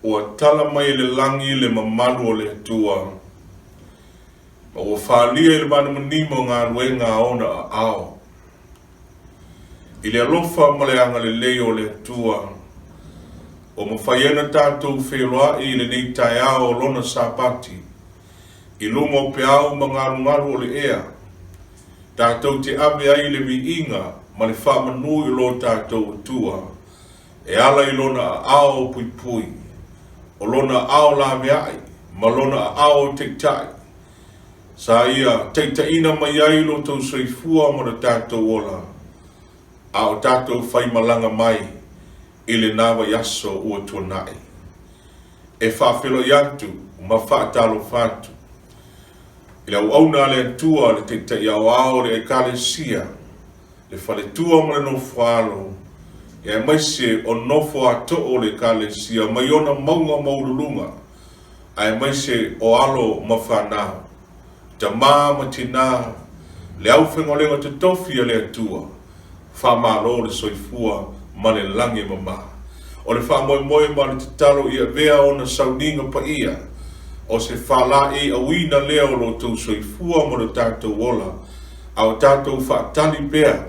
ua tala mai le langi le mamalu o le tua. Ma ua whaalia i le mana manimo ngā ruenga ona a ao. I le alofa ma le anga le leo le tua. O ma whaiena tātou Sefulua'i i le nei tai ao lona Sapati. I lunga o pe au ma ngaru o le ea. Tātou te awe ai le viinga ma le whaamanu i lo tātou tua. E ala i lona a ao pui pui. O lona a ao la veai, ma lona a ao tektai. Sa ia teitaina mai ai lo tau soifua ma le tātou ola. A o tātou whai malanga mai i le nawa yaso ua tuanai. E Faafeiloaiga ma whaatalo whatu. I lau auna le tua le teitai au ao le Ekalesia, le Faletua ma le nofualo. E maise o nofo a to'o le Ekalesia mai ona maunga maululunga. Ai maise o alo ma whanau. Tamā ma tina le au whengolenga te tofi a le atua. Whamalo le soifua ma le lange mama. O le whamoe ma le tatalo i a vea o na Sauniga Paia. O se whala'i a wina leo lo tau soifua ma le tātou ola. Au tātou whaatali bea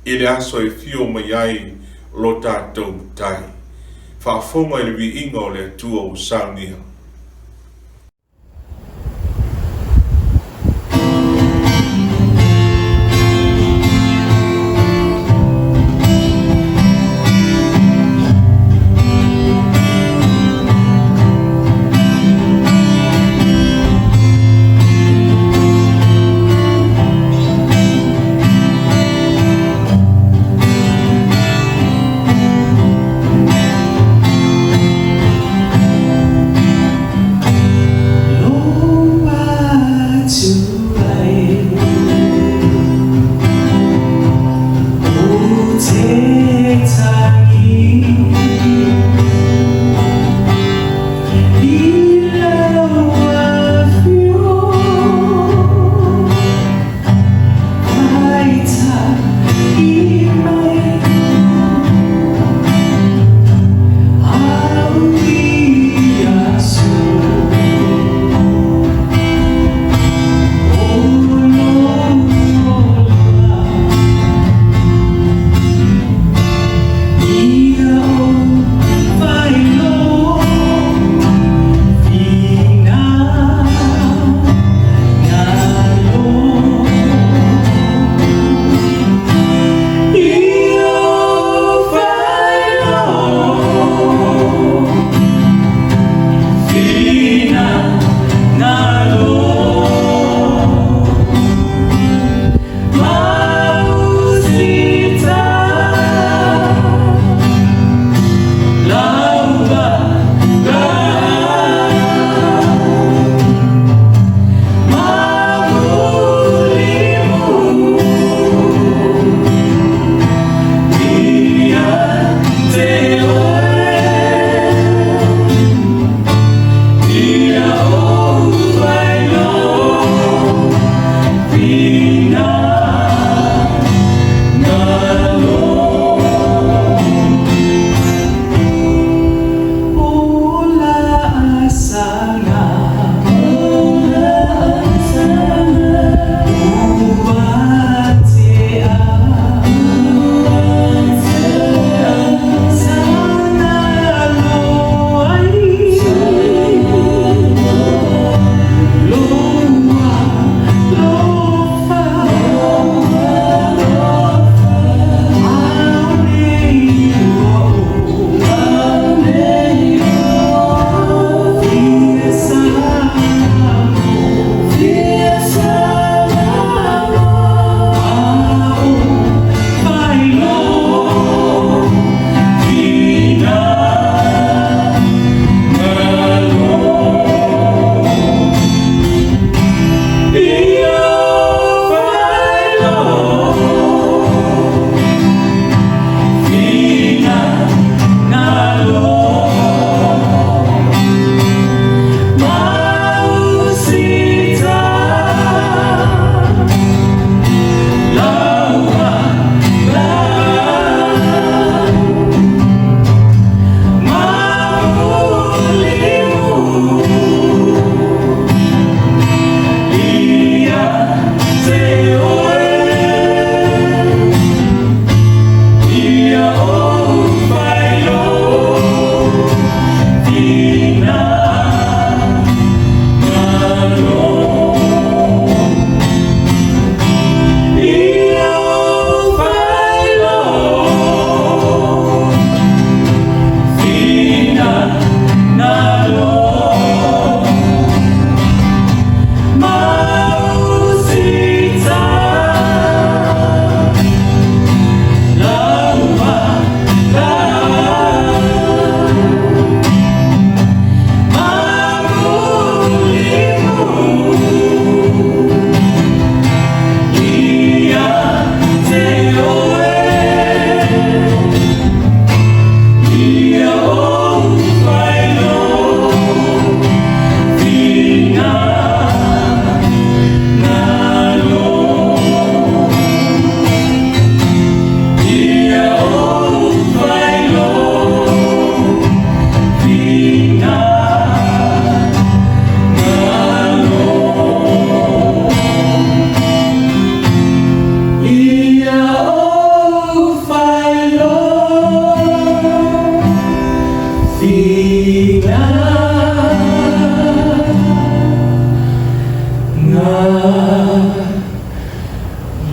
i le aso e fio mai ai lo tātou tai. Whaafonga i le viinga o le atua o Sauniga.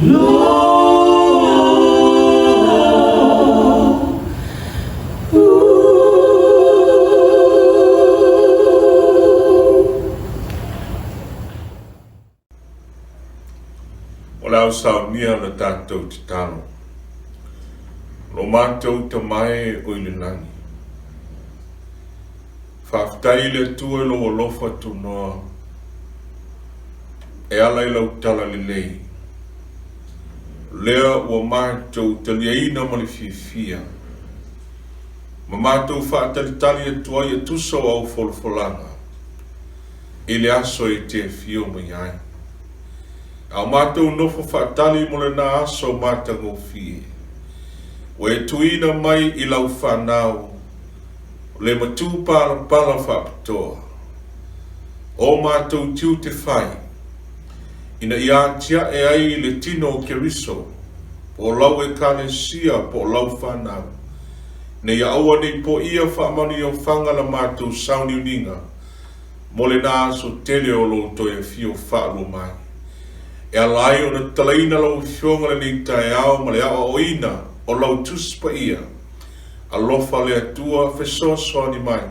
Olau saunia na tātou te tano. Lo mātou te mai o ile langi. Whaftai le tua lo olofa tu noa. E ala i lau tala le lei. Lea ua mātou te liaina ma le fia. Ma mātou whaatalitali e tua i e tuso au folfolanga. I le aso e te fio mai ai. Au mātou nofo whaatali mo le nā aso mātango fie. O e tuina mai i lau whanau. Le matu pala Faapitoa. O mātou tiu te whai. Ina ia tia e ai le tino o keriso. Po lau Ekalesia po lau whanau. Ne ia aua nei po ia whaamani o whanga la mātou Sauniga. Mo le nā aso tele o lo to e fio whaalu mai. E alai o na talaina lau fionga le nei tae ao ma le awa oina o lau Tusi Paia. Alofa le atua fesoso ani mai.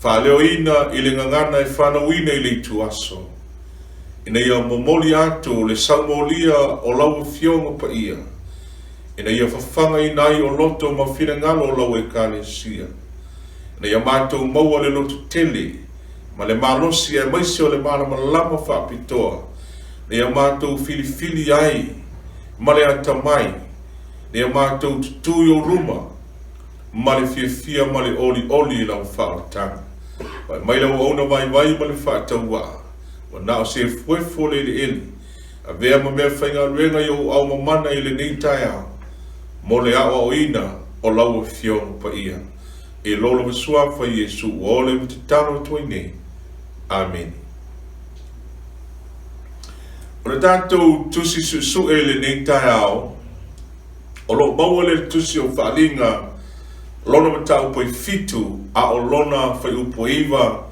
Whaleo ina i le ngangana e whanauina i le itu aso. Ina ia momoli atu le saumolia o lau fionga Paia. Ina ia whawhanga i nai o loto ma Finagalo o lau Ekalesia. Ina ia mātou maua le loto tele. Ma le malosi e maisi o le Malumalu Faapitoa. Nea mātou filifili ai, male atamai, nea mātou tutui o ruma, male fia male oli lau whaotanga. Mai lau auna vai male whaataua, wa nao se fuefo le eli, a vea ma mea whainga ruenga i o au mamana i le neitai au, mo le awa o ina o lau fiona Paia. E lolo masua fa Yesu, o le mtitano toine. Amen. O le tātou tusi su e le nei tai ao, o lo maua le tusi o whaalinga, lona matau poi fitu a o lona whai upo iwa,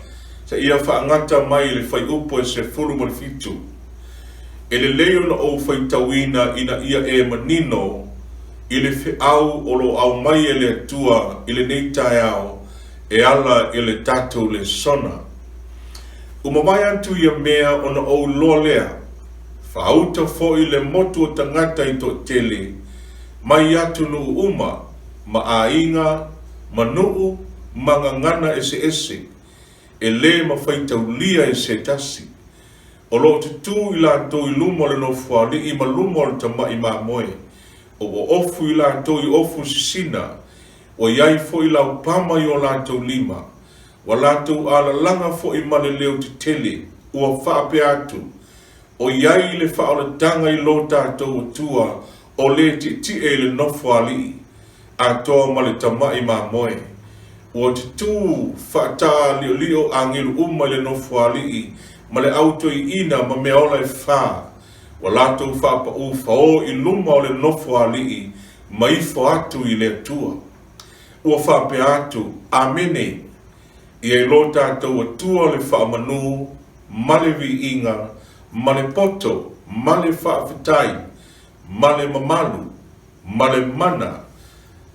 sa ia whaangata mai le whai upo e Sefulua'i fitu. E le leo na o Faitauina ina ia e manino, i le whiau o lo au mai e le atua i le nei tai ao, e ala i le tātou Lesona. Umamai atu ia mea o na o loa lea, Whauta fo i le motu o tangata i to tele, mai atu nu uma, ma ainga, ma nuu, ma ngangana ese, e le ma Faitau lia ese tasi. O lo tutu i la to i lumo le no fuali i ma lumo le tama i ma moe, o ofu i la to i ofu sisina, o iai fo i la upama i o la to lima, wa la to ala langa fo i ma le leo te tele, ua whaape atu, o iai le whaoletanga i lo tātou atua o le ti e le nofo Alii a toa ma le tamai ma moe. O te tū whaata lio angiru le nofo Alii ma le auto i ina ma mea ola e wha. Wa lātou whaapa whao i luma o le nofo Alii ma ifo atu i le atua. Ua whaape atu, amene, i e lo tātou atua le whaamanu, ma le vi inga, male poto, male faafetai, male mamalu, male mana,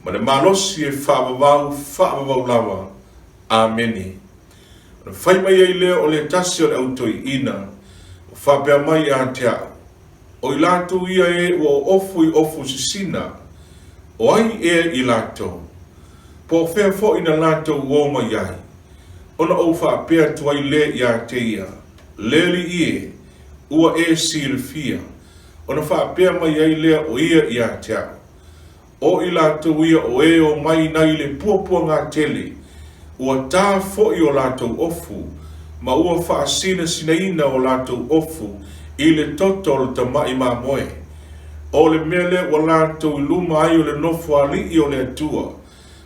male malosi e whaavavau lava. Ameni. Whai mai ei leo o le tasi o le autoi ina, o whapea mai a te au. O i lātou ia e o ofu sisina, o ai e i lātou. Po whea fo ina lātou o mai ai. Ona o whapea tuai le i a te ia, leli ie, ua e silfia, ona whaapea mai ai lea o ia i a te au. O i lātou ia o e o mai nai le puapua ngā tele, ua tā fo i o lātou ofu, ma ua whaasina sinaina o lātou ofu, i le toto o le tamai ma moe. O le mele wa lātou i luma ai o le nofo Alii o le atua,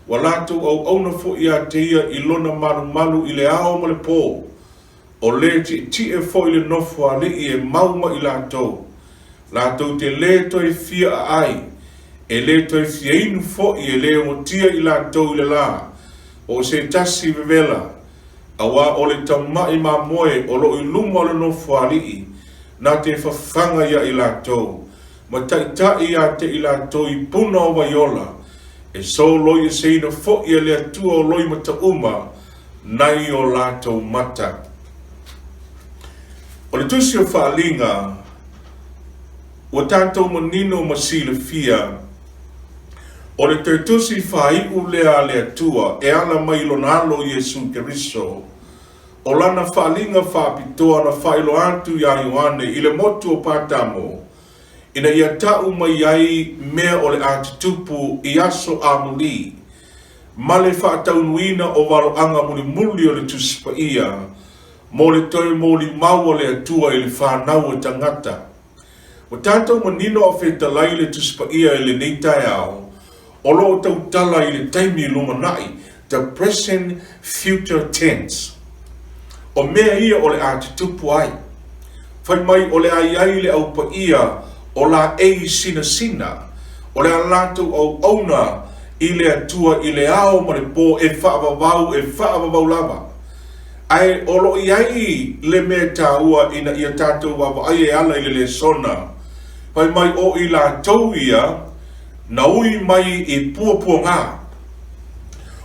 wa lātou au auna fo i a te ia i lona Malumalu i le ao ma le pō. O le ti e fo i le nofo Alii e mauma i lātou. Lātou te le toi fia ai, e le toi fia inu fo i e le o tia i lātou i le la. O se tasi vevela, awa o le tamai ma moe o lo i luma o le nofo Alii, na te whawhanga ia i lātou. ma taitai a te ila toi puna o vaiola, e so loi e seina fo i le atua o loi Matauma, nai o latou mata. O le tusi o whaalinga, o tātou manino masile fia, o le te tusi whai u lea le atua, e ala mai lonalo Yesu Keriso, o lana whaalinga Faapitoa na whailo atu ya Ioane, i le motu o pātamo, ina ia tau mai ai mea o le atitupu i aso Alii, ma le whaataunuina o waloanga muli o le tusi paia, mo le toi mo li mau o le atua i le whanau o tangata. O tātou manino o whetalai le tusi paia i le neitai au, o lo tau tala i le taimi lumanai, the present future tense. O mea ia o le atitupu ai. Whai mai o le ai le au paia o la ei sina, o le alatou au auna i le atua i le ao ma le pō e whaavavau lava. Ai olo i ai le mea tāua ina ia tātou wawa ai e ala i le Lesona. Whai mai o i la tau ia, na ui mai i puapua ngā.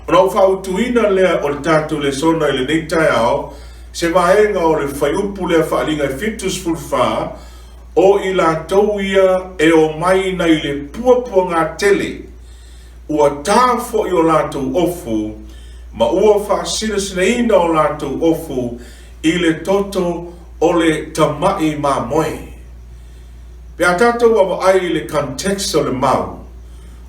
O nau whautuina lea o le tātou Lesona i le neitai ao, se vaenga o le whai upu lea whaalinga i fitus fulwha, o i la tau ia e o mai na i le puapua ngā tele, ua tāfo i o lātou ofu, ma ua whaasina ina o lātou ofu i le toto o le tamai mā moe. Pea tātou awa ai le context o le mau,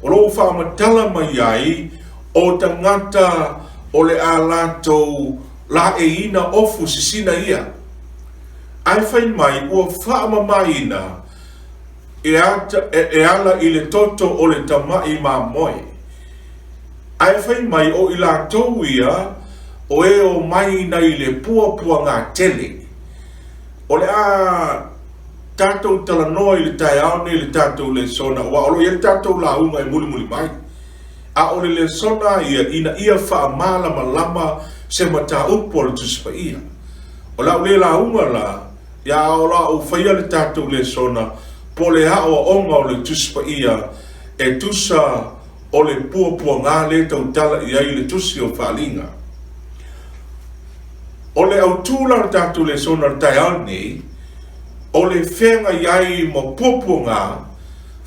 o lo whaamatala mai ai o tangata o le a lātou la e ina ofu sisina ia. Ai whai mai ua whaamamaina e ala i le toto o le tamai mā moe. Ai whai mai o i la tau ia o e o mai na i le puapua ngā tele. O le a tātou talanoa i le tai aone i le tātou Lesona, wa olo i le tātou la unga e muli mai. A o le Lesona ia ina ia wha malama lama se mata upo le tuspa ia. O la ule la unga la, ia o la u whaia le tātou Lesona, po le hao onga o le tuspa ia, e tusa o le puapua ngā le tau tala i ai le tusi o whaalinga. O le au tūla o tātou Lesona o tai aone, o le whenga iai mo puapua ngā,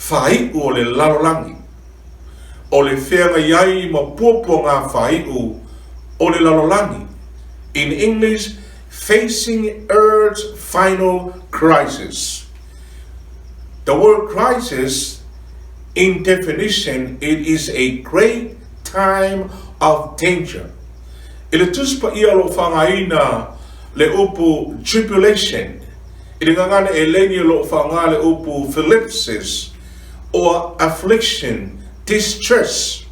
whaiu o le lalolangi. O le whenga iai mo puapua ngā whaiu o le lalolangi. In English, facing Earth's final crisis. The word crisis, in definition, it is a great time of danger. Ele tuspa ia lo whangaina le upu tribulation. Ele ngangana e leni lo whanga le upu philipsis, or affliction, distress.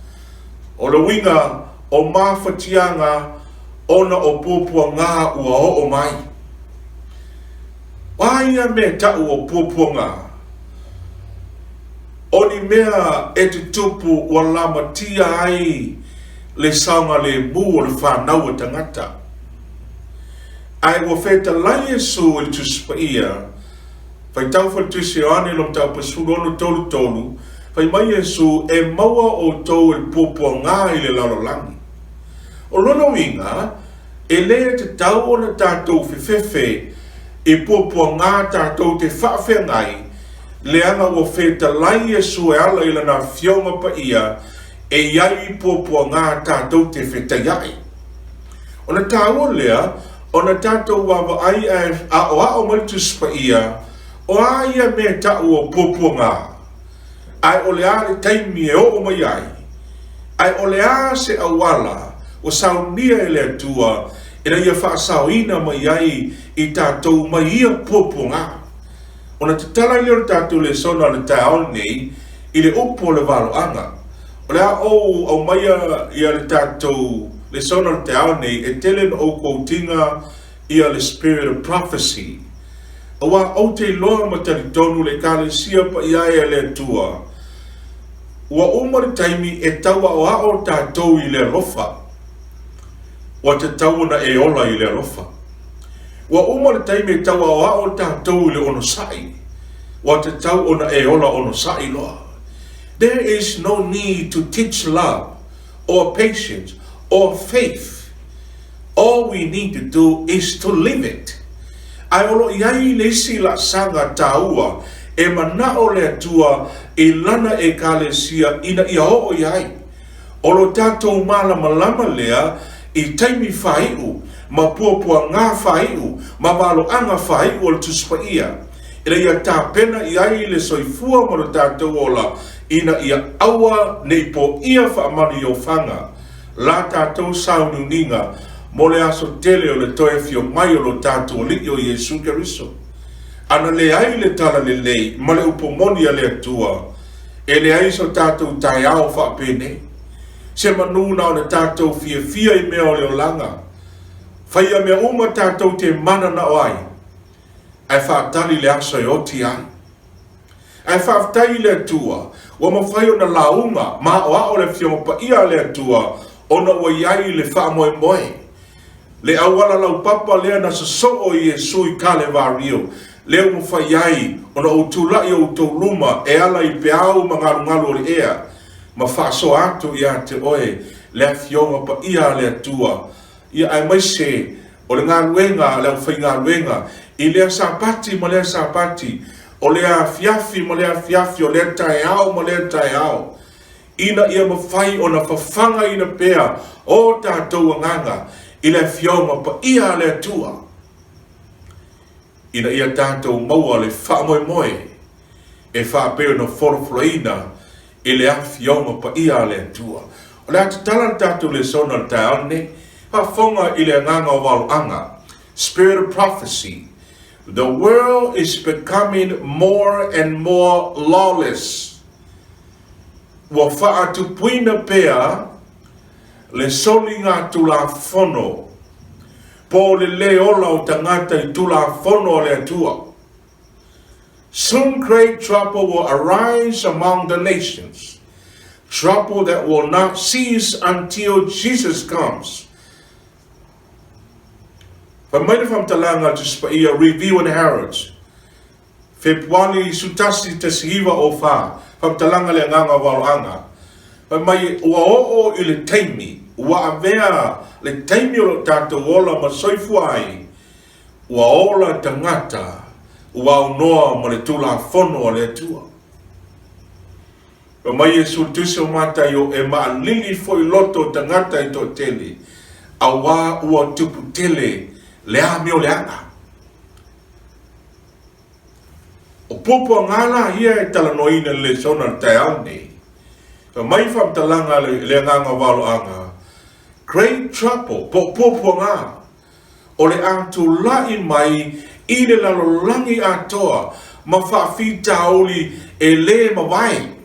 O le winga o mawhatianga ona o pupua ngā ua o mai. Waia me tau o pupua ngā. O ni mea e te tupu wa lamatia ai le saunga le mu o le whanau o tangata. Ai wa wheta lai e su e tuspa ia, Faitau Tusi ane lom tau pasuro tolu, fai mai e su e maua o tau e pupua ngā i le lalolangi. O lono inga, e lea te tau o na tātou whiwhewhe e pupua ngā tātou te whaafengai, leanga o wheta lai e su e ala ila na whionga pa ia, e iai pupua ngā tātou te whetaiai. O na tāua lea, o na tātou wawa ai a o malitus pa ia, o aia me tau o pupua ngā. Ai o le ale taimi e o mai ai. Ai o le a se awala, o Saunia e le atua, e na ia whaasauina mai ai i tātou mai ia pupua ngā. O na te tala i leo tātou Lesona le tāo nei, i le upo le waloanga. O le a au maia i le tātou Lesona le tāo nei, e telen o koutinga i le spirit of prophecy. O wa au te loa matari tonu le Ekalesia pa i ai le atua. Ua umari taimi e taua o ao tātou i le rofa. Ua te tauna e ola i le rofa. Ua umari taimi e taua o ao tātou i le onosai. wa te tau ona e ola ono sailoa. There is no need to teach love or patience or faith. All we need to do is to live it. Ai olo iai le sila sanga taua e manao le atua e lana Ekalesia ina ia o iai. Olo tatou malama lea i taimi whaiu, ma puapua ngā whaiu, ma walo anga whaiu o le tuspaia. Ina ia tā pena iai le soifua ma le tatou ola ina ia aua nei po ia whaamani o whanga. La tatou sauniuninga mo le aso tele o le toe fio mai o lo tatou li o Yesu Keriso. Ana le ai le tala le lei, ma le upomoni a le atua, e le ai so tatou tai au whaapene. Se manuna o le tatou fia i mea o le olanga. Whaia mea uma tatou te mana na oai. Ai whaatali le aso e oti ai. Ai whaatai le atua, wa mawhaio na launga, ma o ao le fia Paia le atua, ona ua iai le wha moe moe. Le awala lau papa lea na saso o Yesu i kale vario. Leo mawhai ai, ona o tūlai o Touluma, e ala i peau mangalu o le ea. Ma whaaso atu ia te oe, lea fionga Paia le atua. Ia ai maise, o le ngaluenga, leo whai ngaluenga, i lea Sapati ma lea Sapati, o lea fiafi ma lea fiafi, o lea tae au ma lea tae au. Ina ia mawhai o na whawhanga ina pea, o tātou anganga, i lea fionga Paia le atua. Ina ia tātou maua le whaamoe moe, e whaapeo na Sefulua'i, e le awhionga Paia le atua. O le atu talan tātou Lesona le taone, whafonga i le nganga o waloanga. Spirit of prophecy. The world is becoming more and more lawless. Wa whaatu puina pea, le soli ngā tula fono. Po le ola o tangata i tula fono le atua. Soon great trouble will arise among the nations. Trouble that will not cease until Jesus comes. Pamaina Taulaga to Paia review and heralds. Februari sutasi te sihiwa o wha. Taulaga le nganga waloanga. Pamai ua o I le taimi. Ua avea le taimi o lo tātou ola ma Sefulua'i. Ua ola tangata. Ua unoa ma le tula fono o le atua. Pamai Tusi o mata yo e maa lili foi loto tangata I to tele. Awa ua tupu tele. Lea mio leanga. O popo ngala ia e talanoina le Lesona te aone. Ka mai whamtalanga le nganga waloanga. Great trouble, popo ngā. O le atu lai mai I le lalolangi atoa. Ma Faafeiloaiga e le mawai.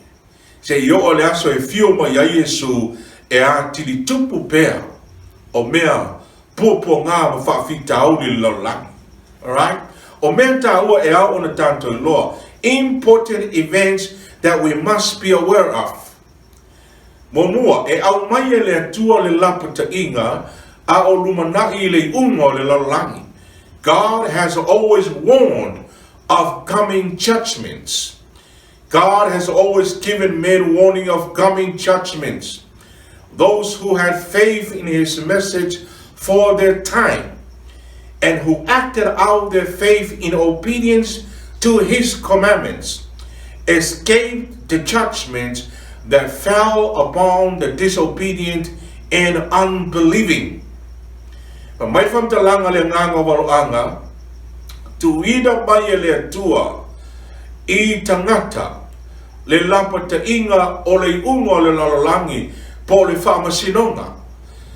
Se yo o le aso e fio ma ia Yesu e a tili tupu pea. O mea popo ngā ma Faafeiloaiga le lalolangi. Alright? O mea tāua e au ona tātou loa. Important events that we must be aware of. Momua e au mai e le atua le lapata inga a o lumanai le unga o le lalolangi. God has always warned of coming judgments. God has always given men warning of coming judgments. Those who had faith in his message for their time and who acted out their faith in obedience to his commandments escaped the judgment that fell upon the disobedient and unbelieving. But mai whamtalanga le nganga waloanga, tuida mai le atua I tangata le lapata inga o le unga o le lalolangi po le whamasinonga.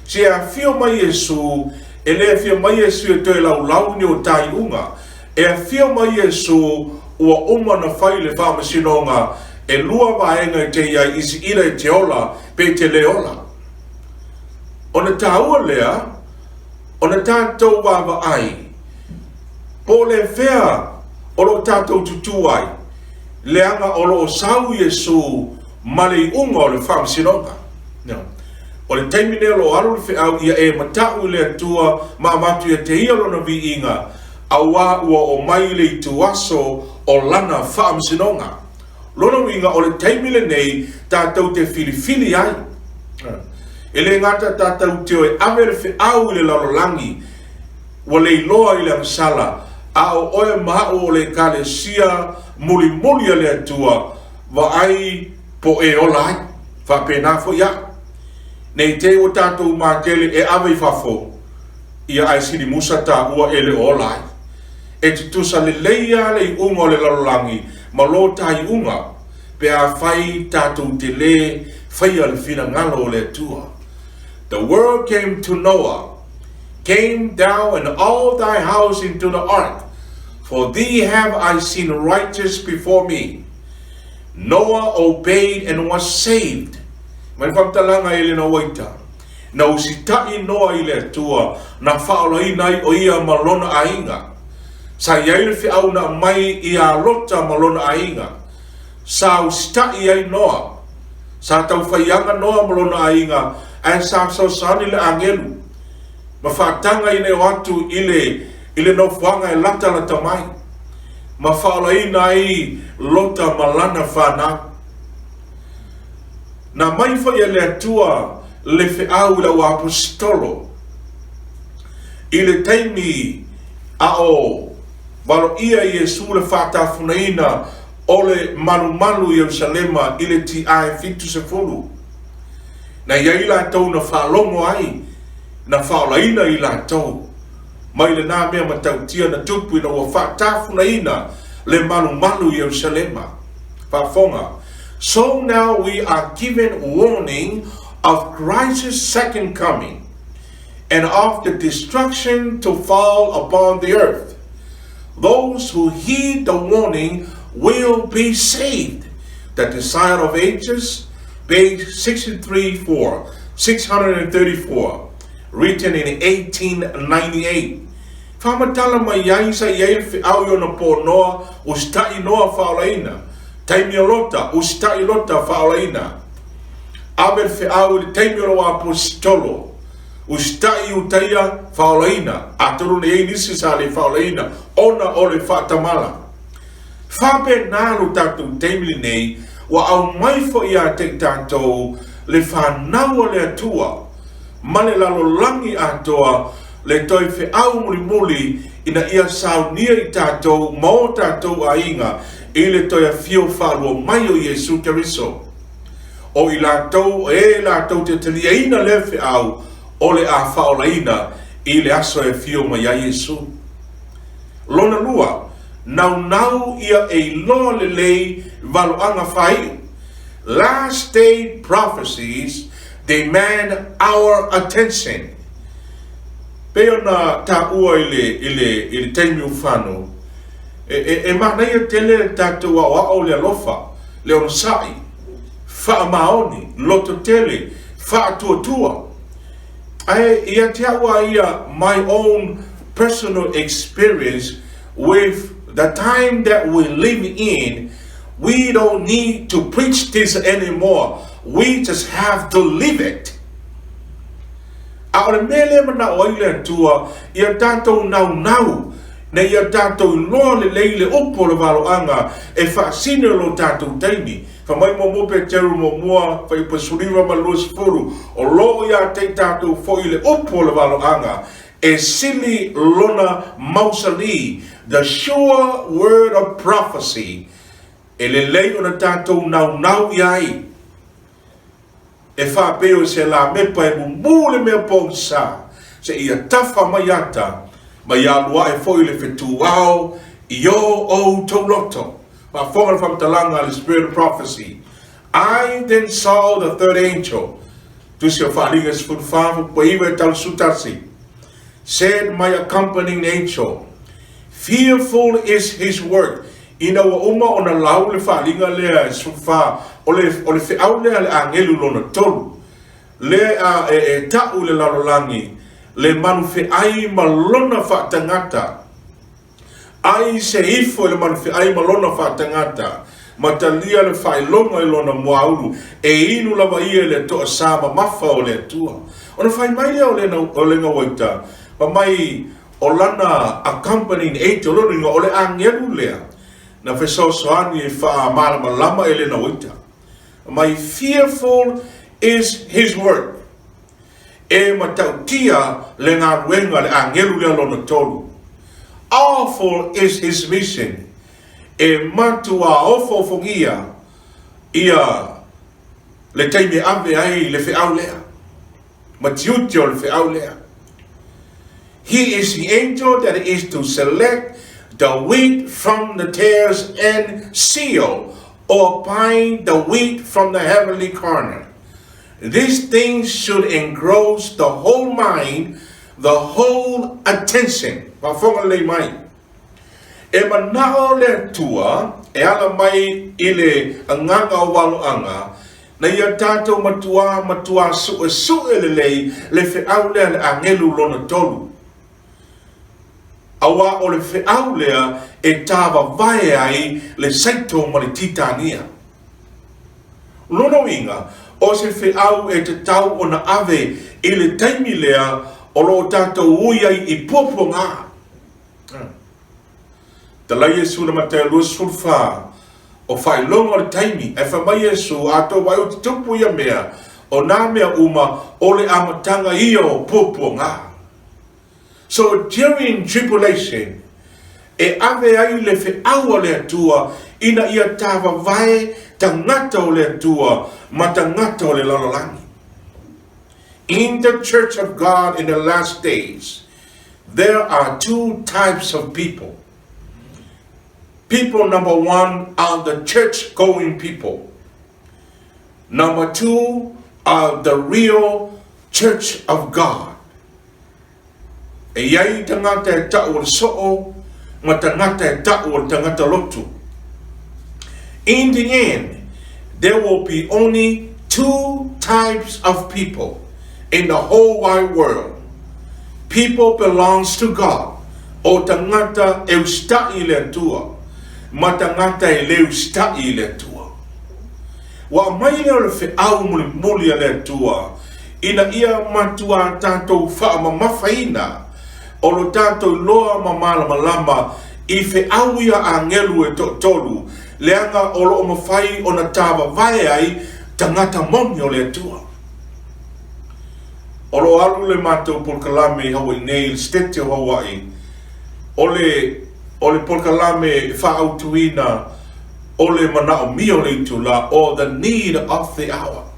Se a fio mai Yesu, e le fio mai Yesu e toi lau ni o tai unga, e a fio mai Yesu ua uma na whai le whamasinonga e lua vaenga te ia isi ira e te ola pe te leola. O na tāua lea, o na tātou wawa ai, po le whea o lo tātou tutu ai, leanga o lo sau Yesu male unga o le whamsinonga. O le taimine lo alo le wheau ia e matau le atua ma matu ia te ia lona vi inga, awa ua o mai le tuaso o lana whaamsinonga. Lona winga o le taimile nei tātou te filifili ai. Ele ngata tātou te oe awere whi au le lalolangi wa le iloa i le amsala a o oe maha o le Ekalesia muli muli le atua wa ai po e ola ai whapena fo ia. Nei te o tātou mātele e awe i whafo ia ai siri musa tā ua ele ola ai. E tutusa le leia le unga le lalolangi ma lo tai unga pe a whai tātou te le whai al Finagalo le atua. The word came to Noah, came down and all thy house into the ark, for thee have I seen righteous before me. Noah obeyed and was saved. Mai whamtalanga ele na waita. Na usitai Noah ile atua, na whaolai nai o ia Maalona ainga. Sa iaile fi au na mai ia lota Maalona ainga. Sa usitai ai Noah. Sa tau whaianga Noah Maalona ainga, ai sa sani le angelu. Ma whaatanga ine watu ile no whanga e lata mai. Ma whaolai nai lota malana whana. Na mai whai le atua le whiau la wa apostolo. Ile taimi a o walo ia Yesu le whaatafunaina o le Malumalu Yerusalema ile ti ai fitu Sefulu. Na iai la tau na whalongo ai, na whaolaina i la tau. Mai le nā mea matautia na tupu na wa whaatafunaina le Malumalu Yerusalema. Whafonga. So now we are given warning of Christ's second coming and of the destruction to fall upon the earth. Those who heed the warning will be saved. The Desire of Ages, page 634, written in 1898. Whamatala mai yaisa yail fi au yo na po noa, ustai noa whaolaina. Taimiolota, ustai lota whaolaina. Aber fi au li taimiolo apostolo. Ustai utaia whaolaina. Aturu ne nisi sa le whaolaina. Ona o le whaatamala. Whape nāru tātou taimili nei, wa au maifo ia te tātou le whanaua le atua. Mane lalolangi atoa le toi fi au muli ina ia saunia i tātou, mao tātou ainga, i le toi a fio whalua mai o Yesu Keriso. O i lātou, lātou te taliaina le fi au, o le a whaolaina, i le aso e fio mai a Yesu. Lona lua, nau ia e loa le lei valoanga whai. Last day prophecies demand our attention. Peo na ta ua ile taimi ufano. Mana ia tele tātou a o le alofa, le on sai, wha maoni, loto tele, wha tuatua. Ia te awa ia my own personal experience with the time that we live in. We don't need to preach this anymore. We just have to live it. Aore mele mana oile tua, ia tātou nau, na ia tātou loa le leile opo le waloanga, e whaasine lo tātou taimi. Whamai mo pe teru mo mua, whai pasuriwa ma lua sifuru, o loo ia te tātou foi le opo le waloanga, e sili lona mausali, the sure word of prophecy, e le lei o na tātou nau iai. E whapeo se la mepa e mumule mea pōsa, se ia tafa mai ata, mai alua e foi le whetuao, i o o tauloto. Whafonga whamtalanga the spirit of prophecy. I then saw the third angel, Tusi o whalinga Sefulua'i, Paiwa tal sutasi, said my accompanying angel, fearful is his work. Ina wa uma o na lau le whalinga lea Sefulua'i, o le whiau lea le angelu lona tolu, le a tau le lalolangi, le manu whiai malona whaatangata, ai se ifo le manu whiai malona whaatangata, matalia le whailonga i lona muaulu, e inu lawa ia le toa sama mafa o le atua. O na whai mai lea o le nga waita, pa mai o lana accompanying angel ringa o le angelu lea na fesosoani e wha malamalama ele na wita. My fearful is his word. E matautia le ngā ruenga le angelu lea lona tolu. Awful is his mission. E matua ofo fongia ia le taimi ave ai le whiau lea. Matiutio le whiau lea. He is the angel that is to select the wheat from the tares and seal or bind the wheat from the heavenly corner. These things should engross the whole mind, the whole attention. Pafonga le mai. E manao le tua, e ala mai ile anganga o waloanga, na ia tātou matua su lei le whiau lea le angelu lona tolu. Awa o le whiau lea e tāwa vai ai le saito ma le titania. Lono inga, o se whiau e te tau o na ave i le taimi lea o lo tātou ui ai i popo ngā. Talai Yesu na matea lua sulfa o whailonga le taimi e whamai Yesu ato wai o te tupu ia mea o nā mea uma o le amatanga ia o popo ngā. So during tribulation, e ave ai le whiau le atua ina ia tāwa vai tangata o le atua ma tangata o le lalalangi. In the church of God in the last days, there are two types of people. People, number one, are the church-going people. Number two are the real church of God. E iai tangata e ta'u o so'o, ma tangata e ta'u o tangata lotu. In the end, there will be only two types of people in the whole wide world. People belongs to God. O tangata e usta'i le tua, ma tangata e le usta'i le tua. Wa mai leo le whiau muli le tua, ina ia matua tātou wha ma mawhaina, o lo tātou loa ma malamalama i whiau ia angelu e tolu, leanga o lo mawhai o na tāwa vai ai tangata moni o le tua. O lo alu le mātou polkalame Hawaii nei stete o Hawaii, o le polkalame whaautuina, o le manao mio le tula, or the need of the hour.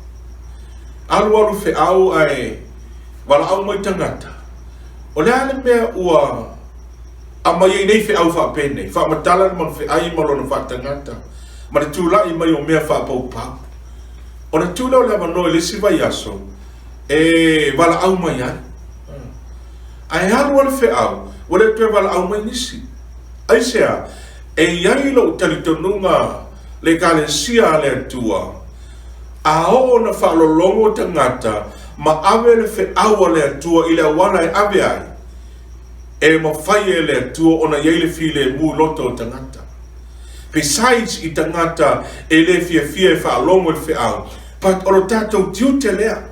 Alu whiau ai, wala au mai tangata. O le ale mea ua a mai nei whiau whapene, whaamatalan man whiai malona whatangata, ma le tūlai mai o mea whapaupau. O na tūlau le manoi le siwai aso, e wala au mai ai. Ai halu ale whiau, wale tue wala au mai nisi. Ai sea, e iai lo talitonunga le Ekalesia le atua, a o na whaalolongo tangata, ma ave le whiau le atua i le awana e ave ai, e ma whai e le atua o na iei le while mu loto o tangata. Besides i tangata e le fia e whaalongo le whiau, but o lo tātou tiute lea.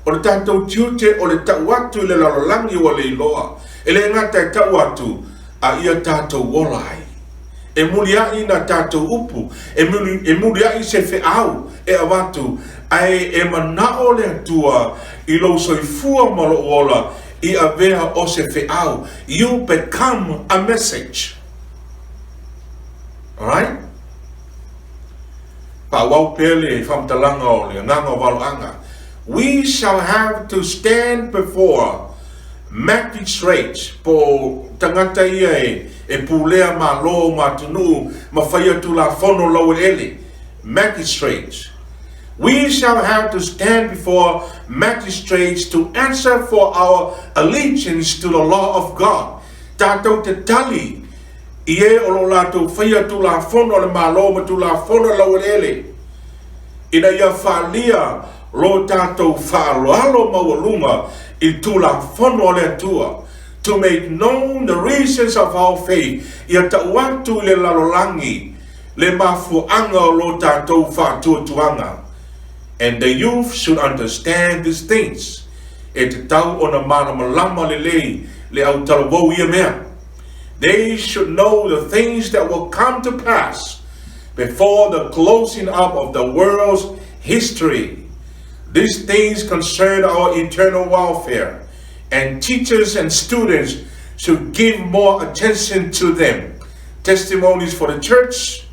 O le tātou tiute o le tau atu le lalalangi o le iloa, e le ngata e tau atu a ia tātou wolai. E muliai na tātou upu, e muliai se whiau e awatu, ai e manao le atua i lo soifua malo ola i a vea o se whiau. You become a message. Alright? Pa wau pele whamtalanga o le nganga waloanga. We shall have to stand before magistrates po tangata ia e pulea ma lo ma tunu ma whaia tula fono lau ele. Magistrates. We shall have to stand before magistrates to answer for our allegiance to the law of God. Tātou te tali, ie o lo lātou whaia tula fono le ma lo ma tula fono lau ele. Ina ia whalia lo tātou whaaloalo mawalunga i tula fono le tua, to make known the reasons of our faith, ia tauatu le lalolangi, le mafuanga o lo tātou whaatuatuanga. And the youth should understand these things. E te tau o na mana malama le lei, le au talavou ia mea. They should know the things that will come to pass before the closing up of the world's history. These things concern our eternal welfare, and teachers and students should give more attention to them. Testimonies for the Church,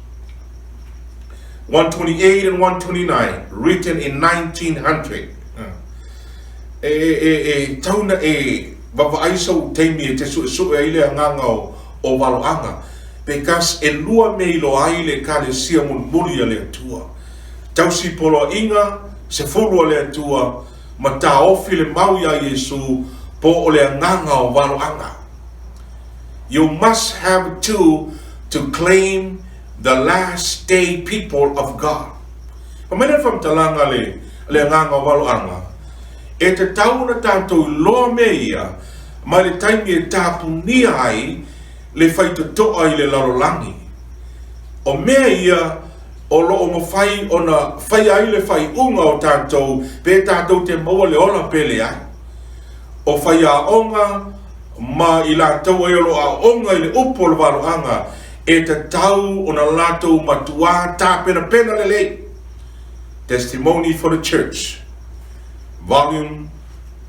128 and 129, written in 1900. Tauna vavaiso teimi te su ile nganga o waloanga, because e lua me ilo aile Ekalesia mulmuli le tua. Tausi polo inga Sefulua'i le tua mataofi le mau ya Yesu po o le nganga o waloanga. You must have to claim the last day people of God. Pamene fam talanga le nganga o waloanga. E te tau na tātou loa meia, ma le taimi e tāpunia ai le faitotoa i le lalolangi. O mea ia, o lo o mawhai o na whai ai le whai unga o tātou, pe tātou te maua le ona pele ai. O whai a onga, ma i la tau e olo a onga i le upo le waloanga, e te tau o na lātou matua tā pena pena le lei. Testimony for the Church. Volume,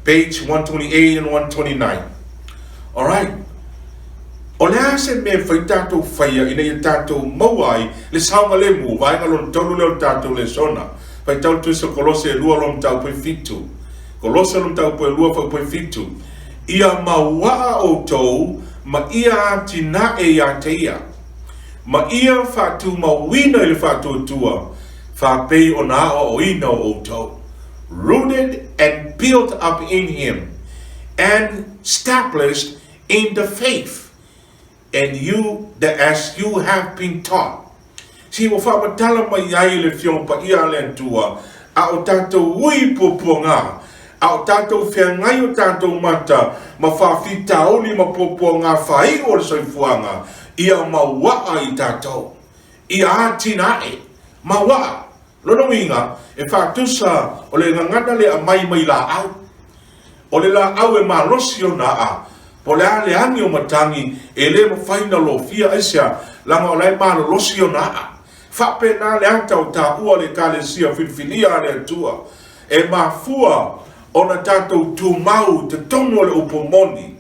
page 128 and 129. All right. O le ase me whai tātou whaia ina i tātou mauai le saunga le mu, vai ngalon tonu leo tātou Lesona. Whai tau tuisa Kolose lua lom tau pui fitu. Kolose lom tau pui lua pui fitu. Ia maua o tou, ma ia tina e ia te ia. Ma ia whatu mawina i le whatu tua, whapei o na o ina o tou. Rooted and built up in him and established in the faith, and you that as you have been taught. Si o whamatala mai ai le fiong pa ia le tua, a o tātou ui poponga, a o tātou whiangai o tātou mata, ma Faafitau ni ma poponga whai o le soifuanga, ia mawaa i tātou, ia atinae, mawaa. Lono inga, e whātusa o le ngangana le a mai la au. O le la au e malosi o na a. Po le a le angi o matangi, e le mawhaina lo fia aisia, langa o lai malosi o na a. Whape na le anta o tā ua le Ekalesia whiwhinia le tua. E mafua o na tātou tūmau te tono le upomoni.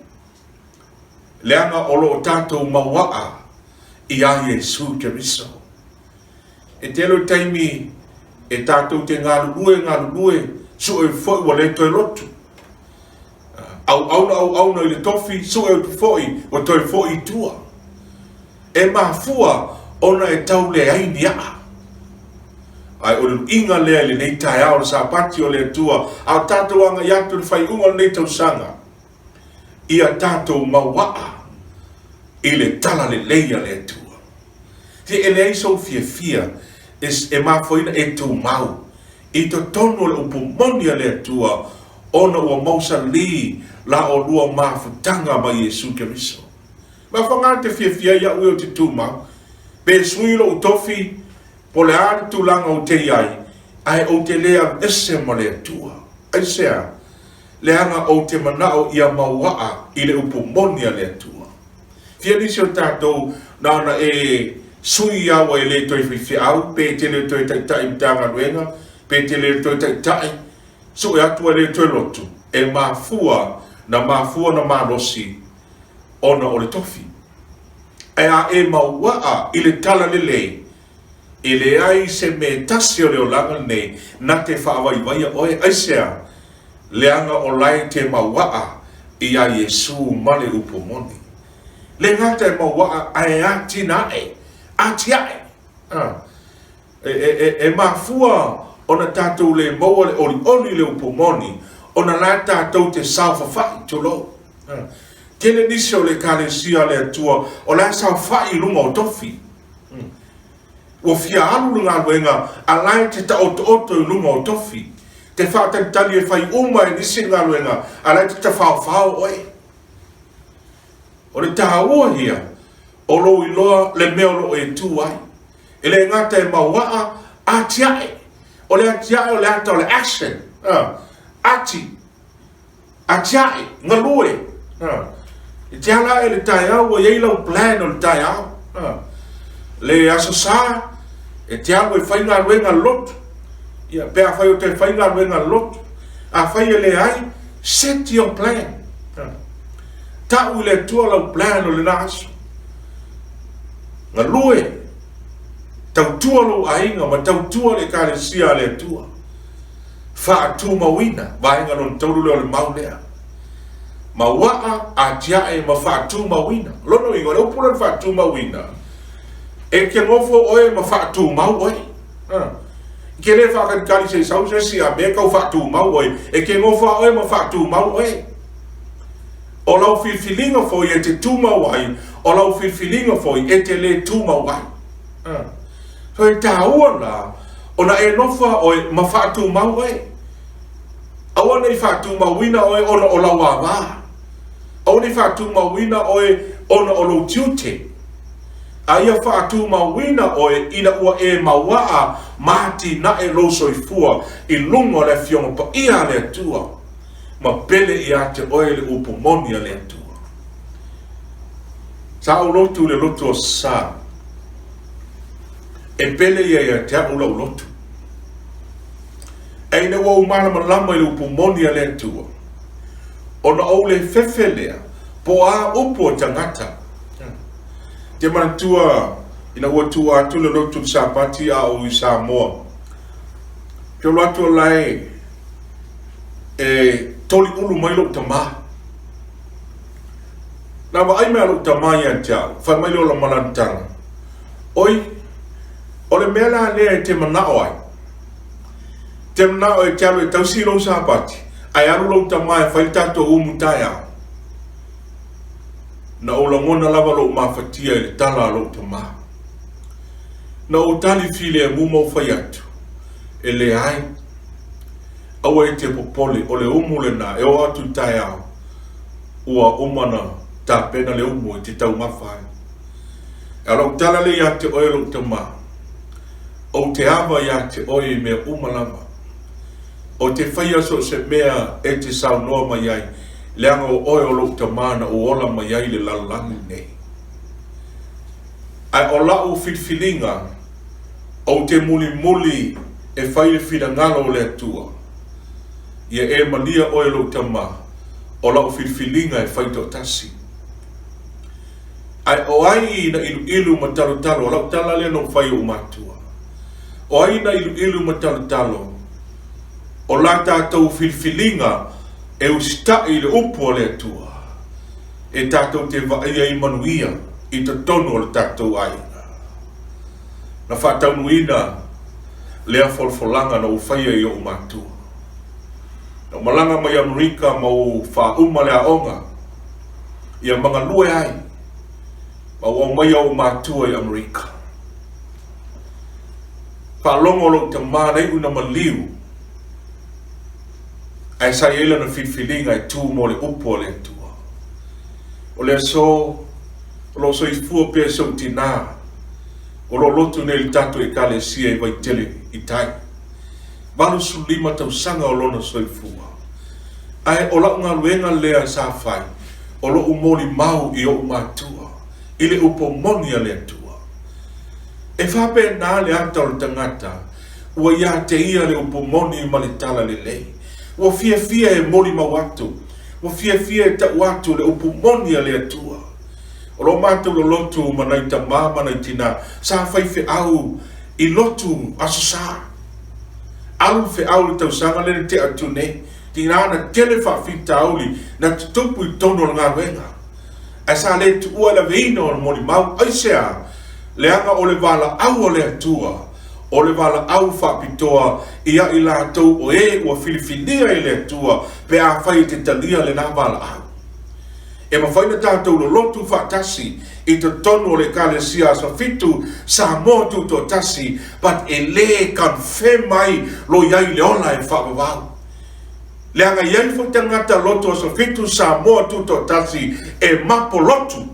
Le anga o lo tātou mawaa i a Yesu Keriso. E telo taimi, e tātou te ngārulue, su e whoi wa le toi lotu. Au na i le tofi, su e whoi wa toi whoi tua. E mafua, ona e tau le aini a. Ai o le inga lea le nei tai au le Sapati o le tua, au tātou anga i atu le whai unga le nei tau sanga. Ia tātou mawaa, i le tala le leia le tua. Te e le aiso fia, is e mafoina e tu mau. I to tono le upumonia le tua, ona ua mausa li la o lua mafutanga ma Yesu Keriso. Ma whangate fia ia ue o te tu mau. Pe suilo utofi, po le ari tūlanga o te iai, ai o te lea ese ma le tua. Ai sea, le anga o te manao ia mawaa i le upumonia le tua. Fia nisi o tātou nana e sui awa i le toi whiwhi au, pe te le toi tai Matagaluega, pe te le toi tai, so e atua le toi lotu, e mafua na malosi, ona o le tofi. E a e mawaa i le tala le lei, i le ai se me tasi o le olanga nei, na te whaawaiwaia oe aisea, le anga o lai te mawaa i a Yesu male upomoni. Le ngata e mawaa ai ati nae, atiae. E mafua ona tātou le maua le oli le upomoni, ona la tātou te sauwhawhai tolo. Kene nisi o le Ekalesia le atua, o la sauwhai lunga o tofi. Ua fia alu lunga luenga, a lai te ta oto i lunga o tofi. Te whaatantani e whai uma e nisi ngā luenga, a lai te ta whao oe. O le taha ua hia, o lo i loa le mea lo e tu ai. E le ngata e mawaa atiae. O le atiae o le ata o le action. Ati. Atiae. Ngalue. I te ala e le tai au, o iei lau plan o le tai au. Le aso sa, e te alu e whainga ruenga lotu. Ia, pea whai o te whainga ruenga lotu. A whai e le ai, set your plan. Tau le tua lau plan o le naso. Nga lue, tau tua lau ainga, ma tau tua le Ekalesia le tua. Wha tu mawina, vainga non tauru leo le maulea. Ma waa a tiae ma wha tu mawina. Lono ingo, leo pura wha tu mawina. E ke ngofo oe ma wha tu mau oe. Ke le wha kanikali se sausa si a me kau wha tu mau oe. E ke ngofo oe ma wha tu mau oe. O lau filfilinga foi e te tu mau ai. O lau filfilinga foi e te le tu mau ai. So e ta ua la, o na e nofa oe ma wha tu mau oe. Awa nei whātu mawina oe ona o lau awa. Awa nei whātu mawina oe ona o lau tiute. Aia whātu mawina oe ina ua e mawaa mati na e loso i fua i lungo le fionga pa ia le atua. Ma pele i ate oe le upumonia le atua. Sa au lotu le lotu o sa. E pele ia te au lau lotu. E ne wau malama lama i upumoni a le atua. Ona au le fefelea, po a upo o tangata. Te manatua, ina ua tua atu le lotu Sapati a o i Samoa. Te lotu lai, e toli ulu mai lo tama. Na wa ai mea lo tama i antiao, fai mai lo la malantanga. Oi, o le mea la lea te manao ai. Temna o e tialu e tausi lo Sapati. Ai aru lo tamai whai tato umu tai au. Na o langona lava lo mawhatia e le tala lo tamai. Na o tali file e mumau whai atu. E le ai. Awa e te popole o le umu le na e o atu tai au. Ua umana ta pena le umu e te tau mawhai. E alo tala le ia te oe lo tamai. O te awa ia te oe mea umalama. O te whaia so se mea e te sau noa mai ai, leanga o oe o luk tamana o ola mai ai le lalangu nei. Ai o lau whitwhilinga, o te muli e whai le Finagalo le atua. Ia e mania oe luk tamana, o lau whitwhilinga e Faitau tasi. Ai o ai na ilu ma talo, o lau tala le no whai o matua. O ai na ilu ma talo, o la tātou whilwhilinga e usita i le upo le atua. E tātou te vaia i manuia i te tono le tātou aina. Na whātaunuina lea folfolanga na uwhaia i o matua. Na malanga mai Amerika ma o whauma le aonga i a mga lue ai ma o mai o matua i Amerika. Whalongo lo te mānei una maliu ai sa ele na whilwhilinga e tū mo le upo le atua. O le so i fua pia so tina. O lo lotu nei tatu Ekalesia i vai tele i tai. Walu su 5 tausanga o lona so i fua. Ai o lau ngā luenga lea sa whai. O lo umoli mau i o matua. I le upo monia le atua. E whape nā le ata o le tangata. Ua ia te ia le upo moni ma le tala le lei. Wa fia e moli mawatu. Wa fia e ta watu le upumonia le atua. O lo matu lo lotu manai ta mama na tina. Sa fai fe au i lotu aso sa. Alu fe au le tau sanga le te atu ne. Tina ana tele Faafeiloaiga li na tupu i tono le ngā wenga. A sa le tu ua la veina o le moli mau. Aisea le anga o le vala au o le atua. O le wala au Faapitoa ia i la tau o e ua whiliwhinia i le atua pe a whai te talia le nā wala au. E ma whaina tātou lo lotu whaatasi i te tonu o le Ekalesia sa fitu sa motu to tasi but e le kan whe mai lo iai le ola e whaapawau. Le anga iai fu tangata lotu o sa fitu sa motu to tasi e mapo lotu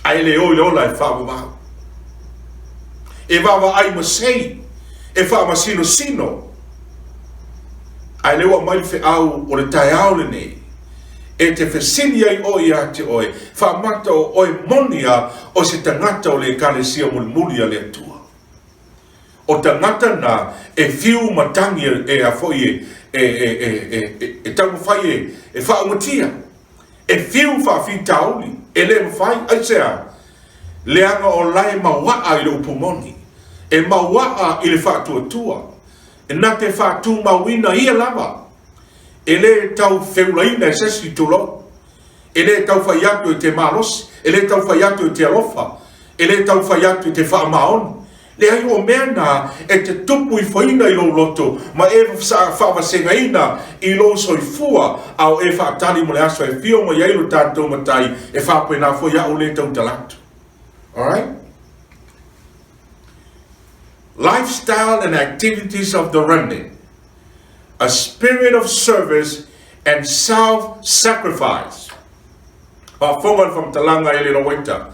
ai le o le ola e whaapawau. E wawa ai masei, e wha masino. Ai lewa mai fe au o le tai au le nei. e te whesilia I oi a te oe, whaamata o oe monia o se tangata o le Ekalesia mulimuli a le atua. O tangata na e whiu matangi e a foi e tangu whai e whaamatia. E whiu Faafitauli, e le mwhai, aisea, leanga o lai mawaa I le upumoni, e mawaa I le whaatuatua, e na te whaatu mawina ia lava, e le tau Sefulua'i e sesi tulo, e le tau whaiatu e te malosi, e le tau whaiatu e te alofa, e le tau whaiatu e te whaamaoni, le ai o mea na e te tupu I whaina I lo loto, ma e whaavasengaina I lo soifua au e whaatari mo le aso e whio mo iailu tātou matai e whaapoe nā whoi au le tau talatu. Alright? Lifestyle and activities of the remnant. A spirit of service and self-sacrifice. Whafonga from Taulaga e le winter.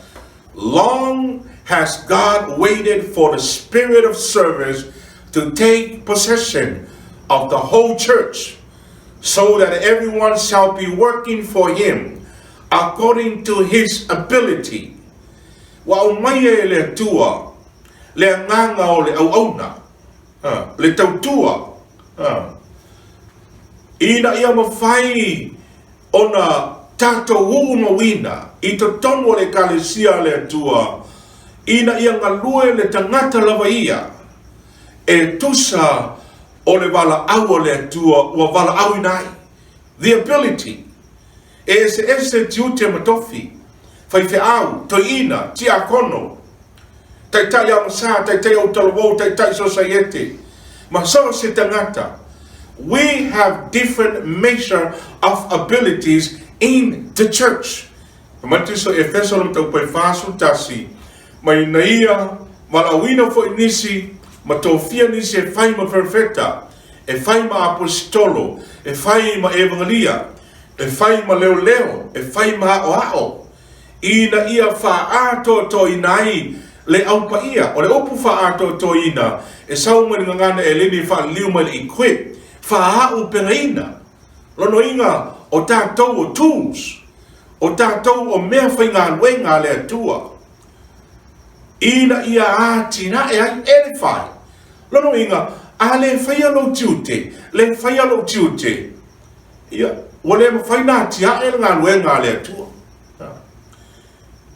Long has God waited for the spirit of service to take possession of the whole church, so that everyone shall be working for him according to his ability. Wa umaye le tua, le nganga o le auauna, le tautua. Ina ia mawhai ona tato uma wina, I to tono le Ekalesia le tua, ina ia ngalue le tangata lava ia, e tusa o le wala au le tua, wa wala au inai. The ability. E se tiute matofi, whai au, to ina, tia kono, taitai amasa, taitai o talowo, taitai society, ma so se tangata. We have different measure of abilities in the church. Matiso Efeso lo tau pai fasu tasi. Mai naia malawina fo inisi matofia nisi e fai ma perfecta, e fai ma apostolo, e fai ma evangelia, e fai ma leo, e fai ma ao. Ina ia fa ato to inai le au paia, o le opu fa ato to ina, e sau ma ngana e lini fa liu ma le equip. Fa'au pereina, lono inga o tātou o tools, o tātou o mea Finagalo le atua. Ina ia ātina e ai edify. Lono inga, a le whaialo tiute, le whaialo tiute. Ia, o le mawhainati a e ngā le atua.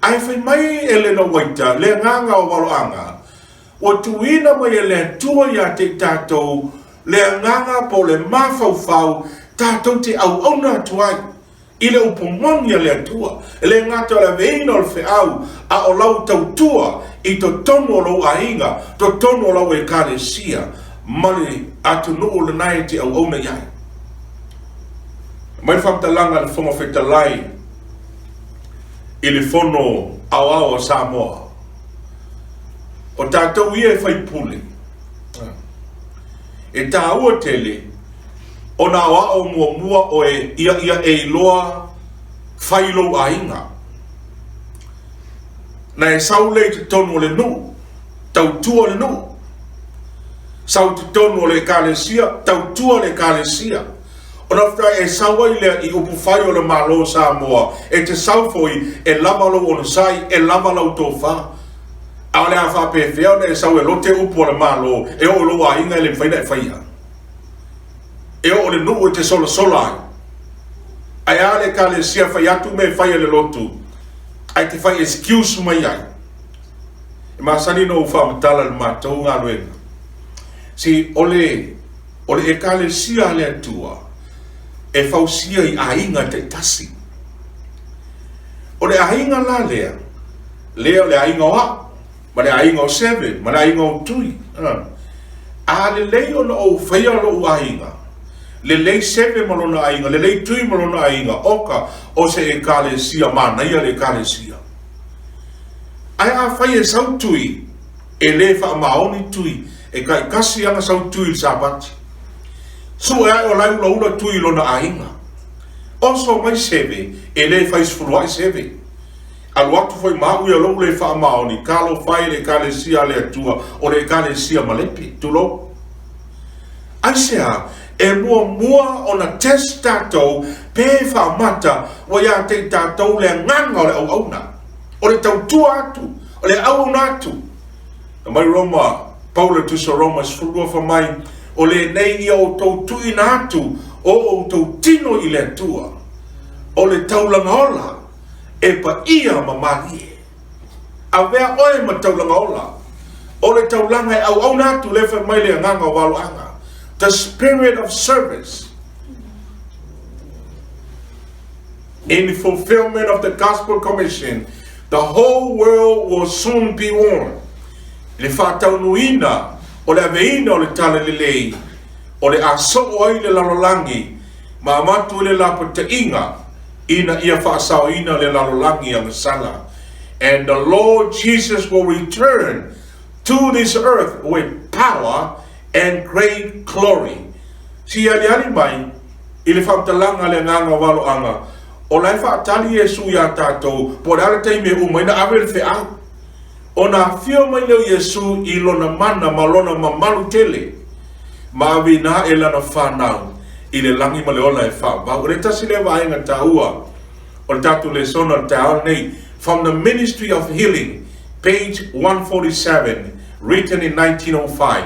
Ai whai mai e le no waita, le nganga o waloanga, o tuina mai e le atua ia te tātou, le nganga po le mafau tātou te au auna tuai I le upumonia le atua le ngata le veina o le whiau a o lau tautua I to tono lau ainga to tono lau Ekalesia mali atu nuu le nai te au auna iai mai whaktalanga le whonga whetalai I le whono au Samoa o tātou ia e whaipule e tā ua tele, o nā wao mua o e ia e loa Faafeiloaiga. Na e saule te tono le nu, tautua le nu. Sau te tono le Ekalesia, tautua le Ekalesia. O na whai e saua I lea I upu whai o le malo Samoa, e te saufoi e lamalo o na sai, e lamalo tō wha. A le a whapewhea na e sau e lote upu o le malo, e o loa inga le whaina e whaia. E o le nuu e te sola ai. Ai a le Ekalesia whai atu me whaia le lotu. Ai te whai excuse mai ai. E masani no whamatala le mātou ngā luenga. Si o le Ekalesia le atua, e whausia I ainga te tasi. O le ainga la lea le ainga wa. Ma le ainga o seve, ma le ainga o tui. A le leo na o whaia lo ainga. Le lei seve malona ainga, le lei tui malona ainga. Oka o se Ekalesia, manaia le Ekalesia. Ai a whai e sau tui, e le wha maoni tui, e kai kasi anga sau tui Sapati. So e ai o lai ula tui lona ainga. Oso mai seve, e le whai Sefulua'i seve. Alu atu foi mau ia lou le wha maoni, kalo whai le Ekalesia le atua, o le Ekalesia malepi, tulo. Ai sea, e mua ona test tātou pe whaamata wa ia te tātou le nganga o le au-auna. O le tautua atu, o le au-auna atu. Na mai Roma, Paula tusa Roma sfulua whamai, o le nei ia o tau tuina atu, o tau tino i le atua. O le taulanga ola, e pa ia mamani. A vea oe ma taulanga ola. O le taulanga e au-auna atu le whamai le nganga o waloanga. The spirit of service. In the fulfillment of the gospel commission, the whole world will soon be warned. Le whātau nuina, o le aveina o le tala lelei, o le aso o ai le lalolangi, ma amatu le lapa te inga, ina ia whaasao ina le lalolangi ang sala. And the Lord Jesus will return to this earth with power and great glory. Si ali mai, i le whautalanga le nganga waloanga, o lai whaatali Yesu ia tātou, po le ala teime umaina awele fe au. O na fio mai leo Yesu i lona mana malona mamalu tele, ma awi na e lana whanau, i le langi ma le ola e wha. O le tasi le waenga tāua, o le tatu Lesona tāua nei, from the Ministry of Healing, page 147, written in 1905.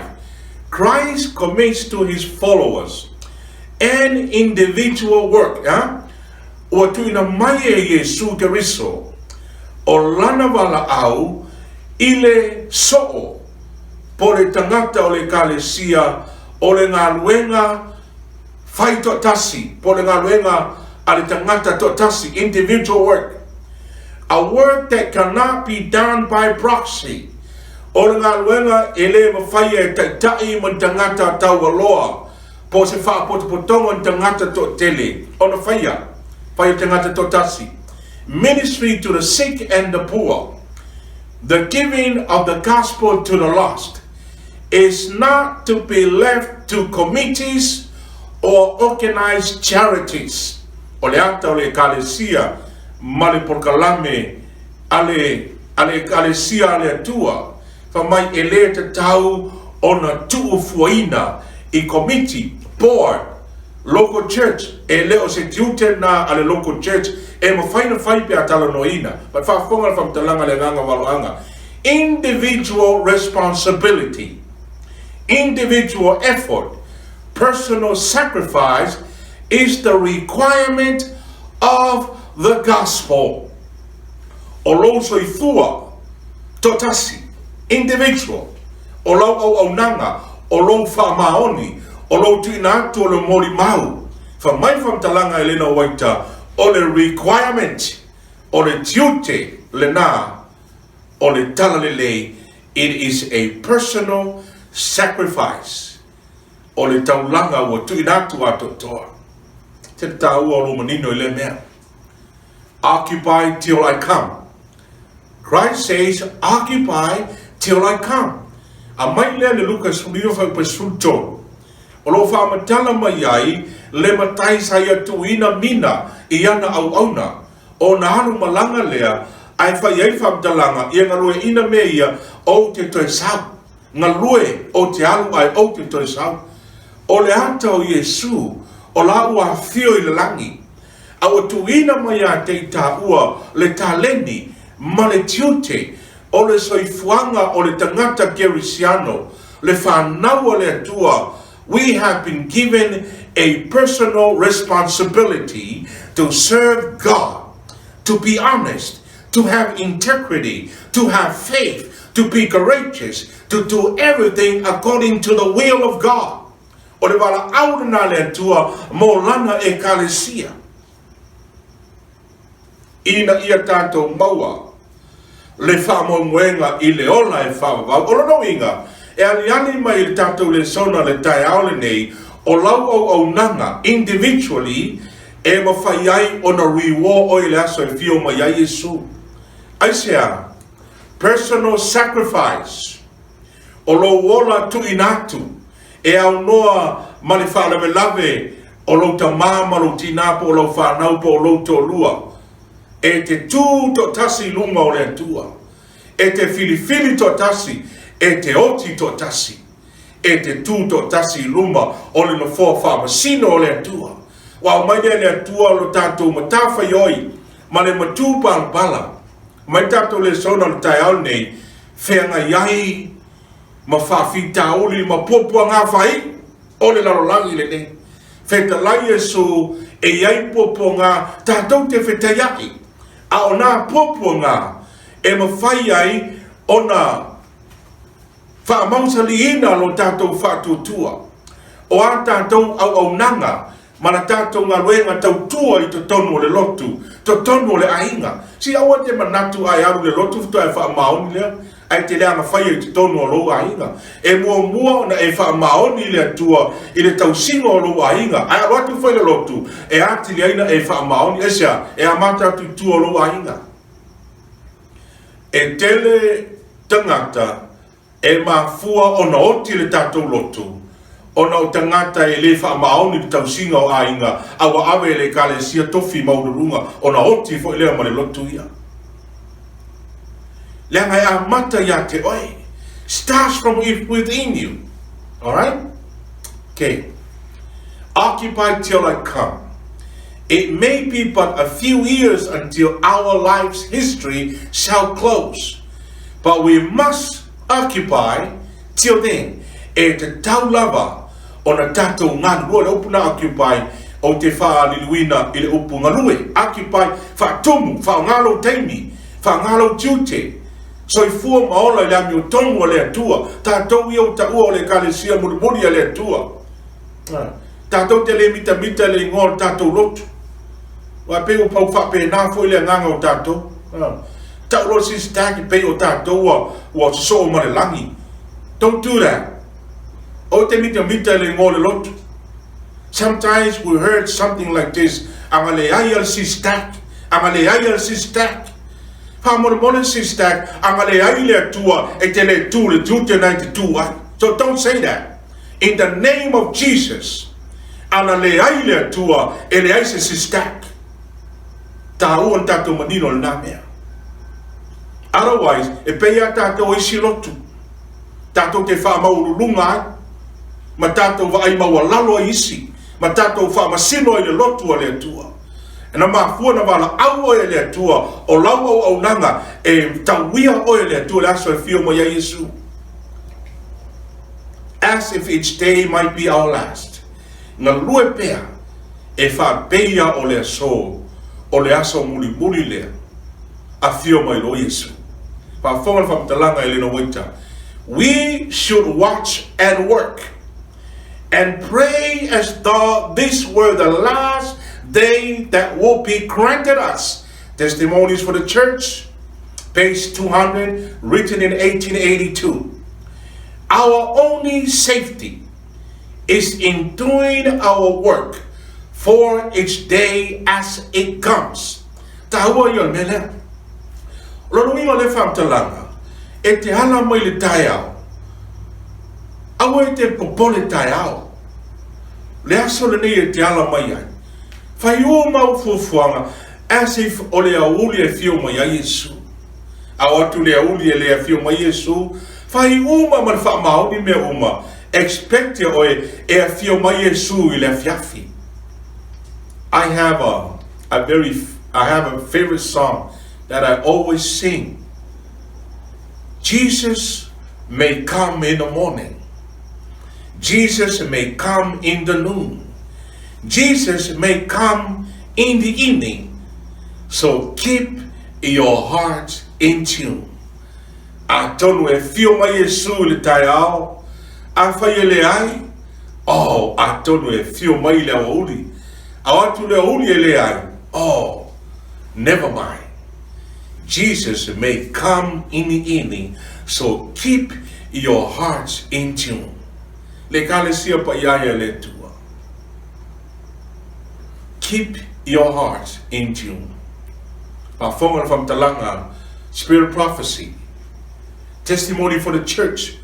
Christ commits to his followers an individual work. O tuina mai e Yesu Keriso, o lana wala au, ile soo, po le tangata o le Ekalesia, o le ngā luenga Faitau tasi, po le ngā luenga a le tangata totasi, individual work. A work that cannot be done by proxy. O le ngā luenga e le mawhai e tai man tangata taualoa, po se whaapotopotonga tangata to tele, o na whaia tangata totasi. Ministry to the sick and the poor. The giving of the gospel to the lost is not to be left to committees or organized charities. O le ata o le Ekalesia, male porkalame, ale Ekalesia ale atua, whamai e le te tau o na tuufuaina i committee, board, local church, e leo se tiute na ale local church, e mo whaina whaipe a tala noina, but whaafonga whamtalanga le nganga waloanga. Individual responsibility, individual effort, personal sacrifice is the requirement of the gospel. O lo soifua, totasi, individual, o lo au nanga, o lo whaamaoni, o lo tuina atu o le mori mau, whamai whamtalanga e lena waita, o le requirement, o le tiute, le nā, o le talalele, it is a personal sacrifice. O le taulanga o tuina atu atotoa. Te tau o lo manino i le mea. Occupy till I come. Christ says, occupy till I come. A mai lea le Lucas Fulio fa pesulto. O lo fa matala mai ai, le matai sa ia tuina mina i ana au auna. O na haru malanga lea, ai fa iai fa matalanga, ia ngalue ina me ia, o te toe sau. Ngalue o te alu ai o te toe sau. O le ata o Yesu, o la ua fio i le langi. A o tuina mai a te ta ua le taleni, ma le tiute, o le soifuanga o le tangata Gerisiano, le whanau le atua. We have been given a personal responsibility to serve God, to be honest, to have integrity, to have faith, to be courageous, to do everything according to the will of God. O le wala aurana le atua mo lana Ekalesia. Ina ia tātou maua, le whamoenga i le ola e whawawau. O lono inga, e aliani mai le tātou Lesona le tai aole nei, o lau au nanga, individually, e mawhai ai o na riwo o i le aso e fio mai ai Yesu. Aisea, personal sacrifice, o lo wola tu inatu, e au noa mali whaalave lave, o lo ta mama lo tinapo, o lo whanaupo, o lo to lua. E te tū to tasi lunga o le atua. E te filifili to tasi. E te oti to tasi. e te tūto tasi luma o le no fō whāmasino o le atua. Wa mai le atua lo tātou Faafeiloaiga ma le matūpang pala. Mai tātou Lesona le tai au nei, whenga iai ma Faapitoa ma popua ngā whai o le larolangi le nei. Wheta lai Yesu e iai popua ngā tātou te whetai ai. A o nā popua ngā e ma whai ai o nā whaamausaliina lo tātou whaatutua. O a tātou au nanga, mana tātou ngā luenga tau tua i to tonu o le lotu, to tonu o le ainga. Si awa te manatu ai aru le lotu, fitu ai whaamaoni lea, ai te lea ngā whai i to tonu o lo ainga. E mua na e whaamaoni lea tua i le tau singa o lo ainga. Ai awatu whai le lotu, e ati le aina e whaamaoni, esia, e amata tu tua o lo ainga. E tele tangata, e mafua o na oti le tātou lotu. Ona o tangata e le whaamaoni le tausinga o ainga, awa awe le Ekalesia tofi maururunga, ona oti fo ilea ma le lotu ia. Leanga e amata ia te oi. Starts from within you. Alright? Okay. Occupy till I come. It may be but a few years until our life's history shall close. But we must occupy till then. E te taulaga o na tātou ngānu rua le upuna occupy o te whaaliluina i le upu ngalue. Occupy whaatumu, whaangalo teimi, whaangalo tiute. So i fua maola i le ami o tongu o le atua. Tātou i o ta ua o le Ekalesia muri a le atua. Tātou te le mita le ingoa tātou lotu. Wa pe o pau whape nā fo i le nganga o tātou. Tau lo SISDAC i pe o tātou wa so o mare langi. Don't do that. O te mita le ingoa le lotu. Sometimes we heard something like this. Angale ai al SISDAC. Angale ai al SISDAC. Whamoremole SISDAC. Angale ai le atua e te le tū le tūte nai te tū ai. So don't say that. In the name of Jesus. Angale ai le atua e le ai se SISDAC. Ta uan tātou manino le nā mea. Otherwise, e peia tātou isi lotu. Tātou te whaamaururunga ai. Ma tātou wa ai maua lalo ai isi. Ma tātou whaamasino ai le lotu a le atua. E na mafua na wala au o le atua. O lau au nanga e tauia o le atua le aso e fio mo ia Yesu. As if each day might be our last. Nga lue pea e whaapeia o le aso. O le aso muli lea. A fio mai lo Yesu. Whaafonga na whamatalanga e le no waita. We should watch and work and pray as though this were the last day that will be granted us. Testimonies for the Church, page 200, written in 1882. Our only safety is in doing our work for each day as it comes. Tahua yo Mele. Lorungi o le whamtalanga. E te hala mai le tai au. Awa e te popole tai au. Le aso le nei e te hala mai ai. Whai o mau fuafuanga as if o le auli e fio mai ai Yesu. Awa tu le auli e le fio mai Yesu. Whai uma man wha mauni me uma. Expect o e a fio mai Yesu i le fiafi. I have a favorite song that I always sing. Jesus may come in the morning. Jesus may come in the noon. Jesus may come in the evening. So keep your heart in tune. A tonu e fio mai Yesu le tai au. A whai le ai. Oh, a tonu e fio mai le auli. A watu le auli e le ai. Oh, never mind. Jesus may come in the evening, so keep your hearts in tune. Lekalesia Paia le tua. Keep your hearts in tune. Afonga from Talanga, Spirit Prophecy. Testimony for the Church,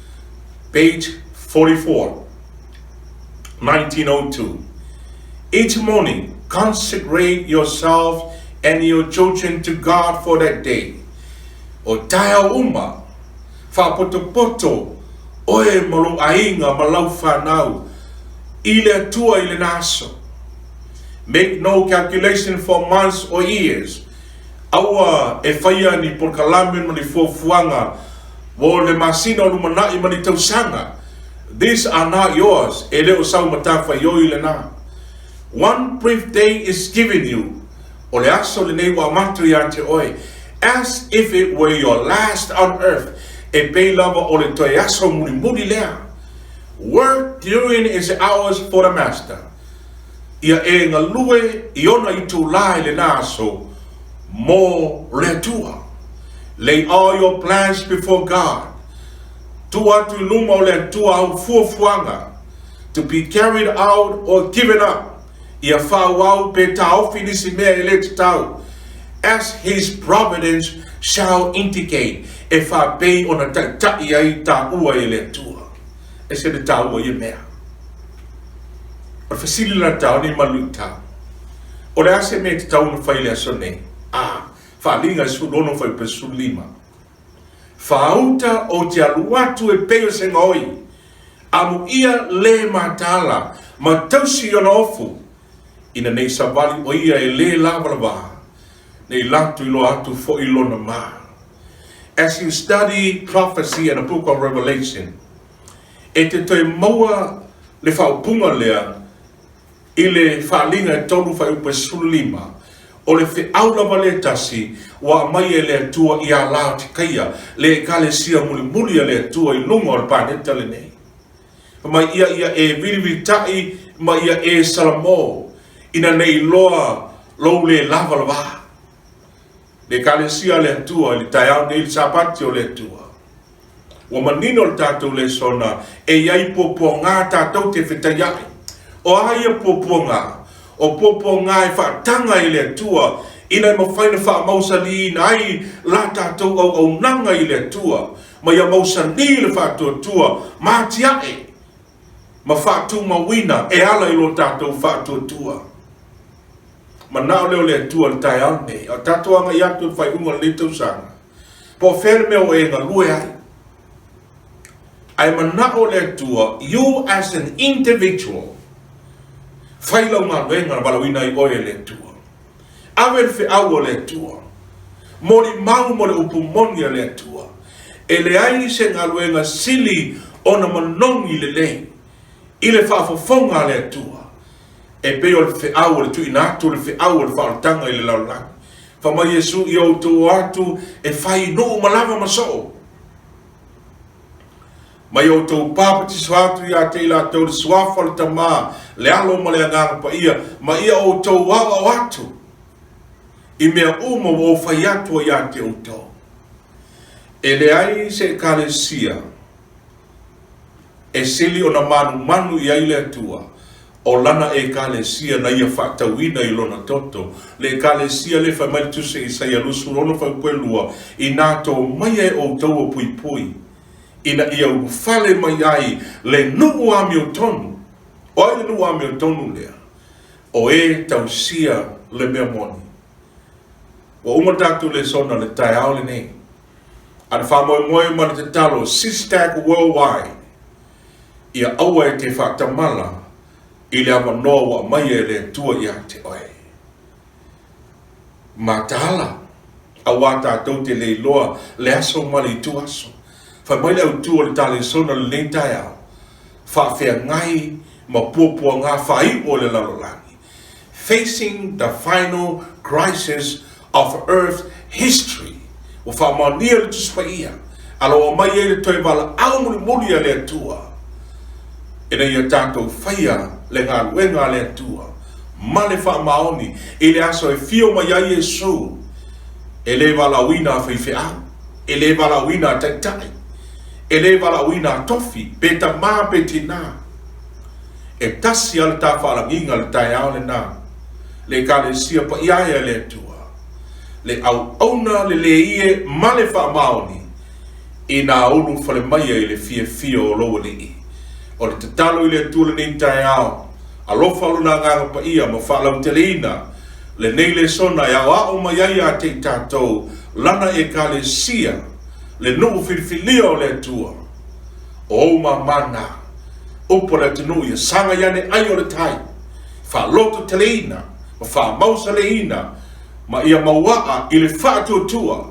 page 44, 1902. Each morning, consecrate yourself and your children to God for that day. O taia uma, whapotopoto, Oe Malumainga malau whanau. Ile tua ile naso. Make no calculation for months or years. Aua e whaia ni porkalame mani fuafuanga. Wo le masina o lumanai mani tausanga. These are not yours. E leo sau matafa yo ile na. One brief day is given you. O le aso le nei wa matri ante oe. As if it were your last on earth. E pei lava o le toi aso muri muri lea. Work during its hours for the master. Ia e ngalue iona I tūlai le naso mo le tua. Lay all your plans before God. Tua tuilimu o le tua au fuafuanga. To be carried out or given up. Ia whauau pe tau finisi mea ele tau. As his providence shall indicate. E whapei ona tai ai ta ua ele tua. E se le tau o ia mea. O fasili la tau ni malu tau. O le ase me te tau na whaile aso nei. Whalinga su lono whai pesu lima. Whauta o te aluatu e peo se ngoi. Amu ia le matala. Ma tausi ona ofu. Ina nei savali o ia e le lava. Nei latu ilo atu fo ilo na maa. As you study prophecy and the book of Revelation, e te toi maua le whaupunga lea I le whalinga e tonu whai upe sulima o le whiauna le tasi wa mai e le atua I a lao te kaia le Ekalesia muli muli a le atua I lunga o le paneta le nei. Mai ia e virivitai, mai ia e salamo ina nei loa lou le lava lava. Le Ekalesia le atua le taiao nei Sapati o le atua. Wa manino le tātou Lesona e iai popo ngā tātou te whetaiai. O aia popo ngā. O popo ngā e whaatanga I le atua. Ina ma whaina wha mausani nai la tātou au nanga I le atua. Ma ia mausani le whaatua tua. Mātiae. Ma whaatu mawina e ala I lo tātou whaatua tua. Ma nao leo le atua le tai au nei. O tātou anga I atu whai unga le tau sanga. Po where meo e ngā lue ai. Ai manao le atua, you as an individual, whailau ngā wenga na balawina I oe le atua. Awe le whiau o le atua. Mori mau mo le upumonia le atua. E le ai se ngā wenga sili o na manongi le lei. I le whaafofonga le atua. E peo le whiau o le tui nātu le whiau o le whaatanga I le laulangi. Whama Yesu I o tu atu e whai no malava maso. Mai o tau papati suatu I a te ila tau le suafa le tamā, le alo ma le anganga Paia, ma ia o tau wawa watu. I mea uma o whai atua I a te o tau. E le ai se Ekalesia, e sili o na manu I ai le atua, o lana Ekalesia na ia whaatauina I lona toto, le Ekalesia le whai mai tuse I saia lusu rono whai puelua, I nātou mai e o tau o pui pui. Ina ia ufale mai ai le nuu ami o tonu. O ai le nuu ami o tonu lea. O e tausia le mea moni. Wa umatatu le sona le tai au le nei. Ana whamoe moe mana te talo SISDAC worldwide. Ia aua e te whaatamala. I le ama noa wa mai e le tua I a te oe. Ma tahala. Awa tātou te le loa le aso mali tu aso. Whai mai le au tua le tale sona le nei tai au. Whaafea ngai ma puapua ngā whai o le lalolangi. Facing the final crisis of Earth history. O whaamania le tuspaia. Alo o mai e le toi wala au muri a le atua. E nei a tātou whaia le ngā luenga le atua. Ma le whaamaoni. E le aso e fio mai a Yesu. E le wala wina a whaiwhea. E le wala wina a taitai. E le wala wina tofi, pe ta mā pe tina. E tasi ala ta whalanginga le tai au le nā. Le Ekalesia pa iaia le tua. Le au auna le ie ma le whaamaoni. I nā unu whale maia I le fia o loa le I. O le tatalo I le tua le nei tai au. A lofa luna nganga pa ia ma whalau te leina. Le nei le sona e au au mai a te tātou lana Ekalesia. Le nuu whiriwhilia o le tua. o mamana upo le tunu ia sanga yane ai o le tai fa loto teleina ma fa mausa leina ma ia mauaa i le whaatuatua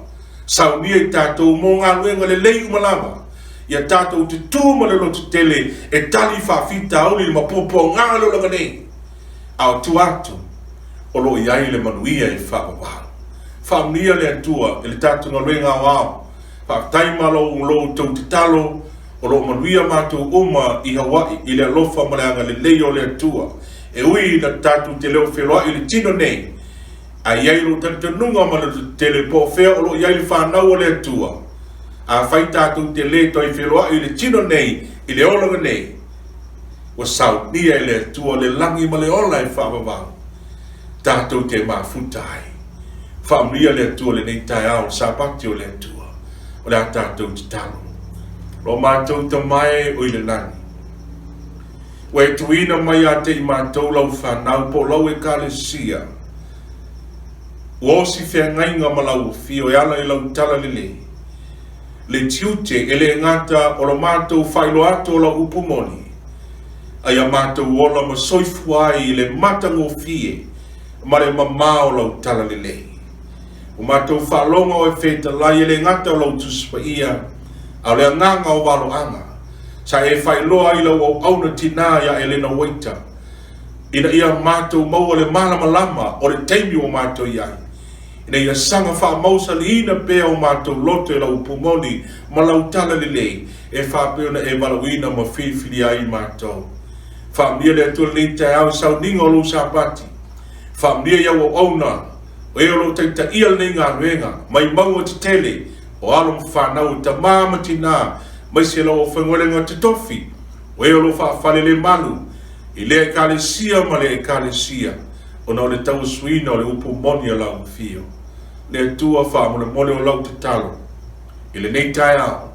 saunia i tātou mō ngā luenga le lei umalama ia tātou te tūma le loto tele e tali Faafitau li ma popo ngā lolanga nei au tuatu o lo iai le manuia i whaapapau whaamnia le atua e le tātou ngā luenga wao whaaftaimalo lo tau te talo o lo manuia mātou uma i Hawaii i le alofa maleanga le lei o le atua e ui na tātou te leo Sefulua'i le tino nei a iai lo tanunga ma le tele po fea o lo iai le whanau o le atua a whai tātou te le toi Sefulua'i le tino nei i le olanga nei wa saunia i le atua le langi ma le ola i whaapapau tātou te mafuta ai whaamria le atua le nei tai au Sapati o le atua o le a tātou te talo lo mātou ta mai o i le nani wa e tuina mai a te i mātou lau whanau po lau Ekalesia Wosi fea ngainga malau fio e ala i lau tala lele. Le tiute e le ngata o la mātou whailoato o la upumoni. Ai a mātou ola ma Sefulua'i i le matango fie ma le mamā o lau tala lele. O mātou whalonga o e wheta lai e le ngata o lau Tusi a le nganga o waloanga. Sa e whailoa i lau au auna tina ia e lena waita. Ina ia mātou maua le malama o le teimi o mātou iai. Ina ia sanga wha mausa li ina pēa o mātou loto e lau pumoni ma lau tala lelei e whapeona e walawina ma whiwhiri ai mātou. Whamia le atua le tai au Sauniga o lo Sapati. Whamia iau o auna o e o lo taita ia le ngā ruenga mai maua te tele o alo mwhanau ta māmatina mai se lau o whangorenga te tofi o e o lo whaafale le malu i le Ekalesia ma le Ekalesia o na o le tau suina o le upumoni a lau fio. Le atua whaamole mole o lau te talo. I le nei tai au,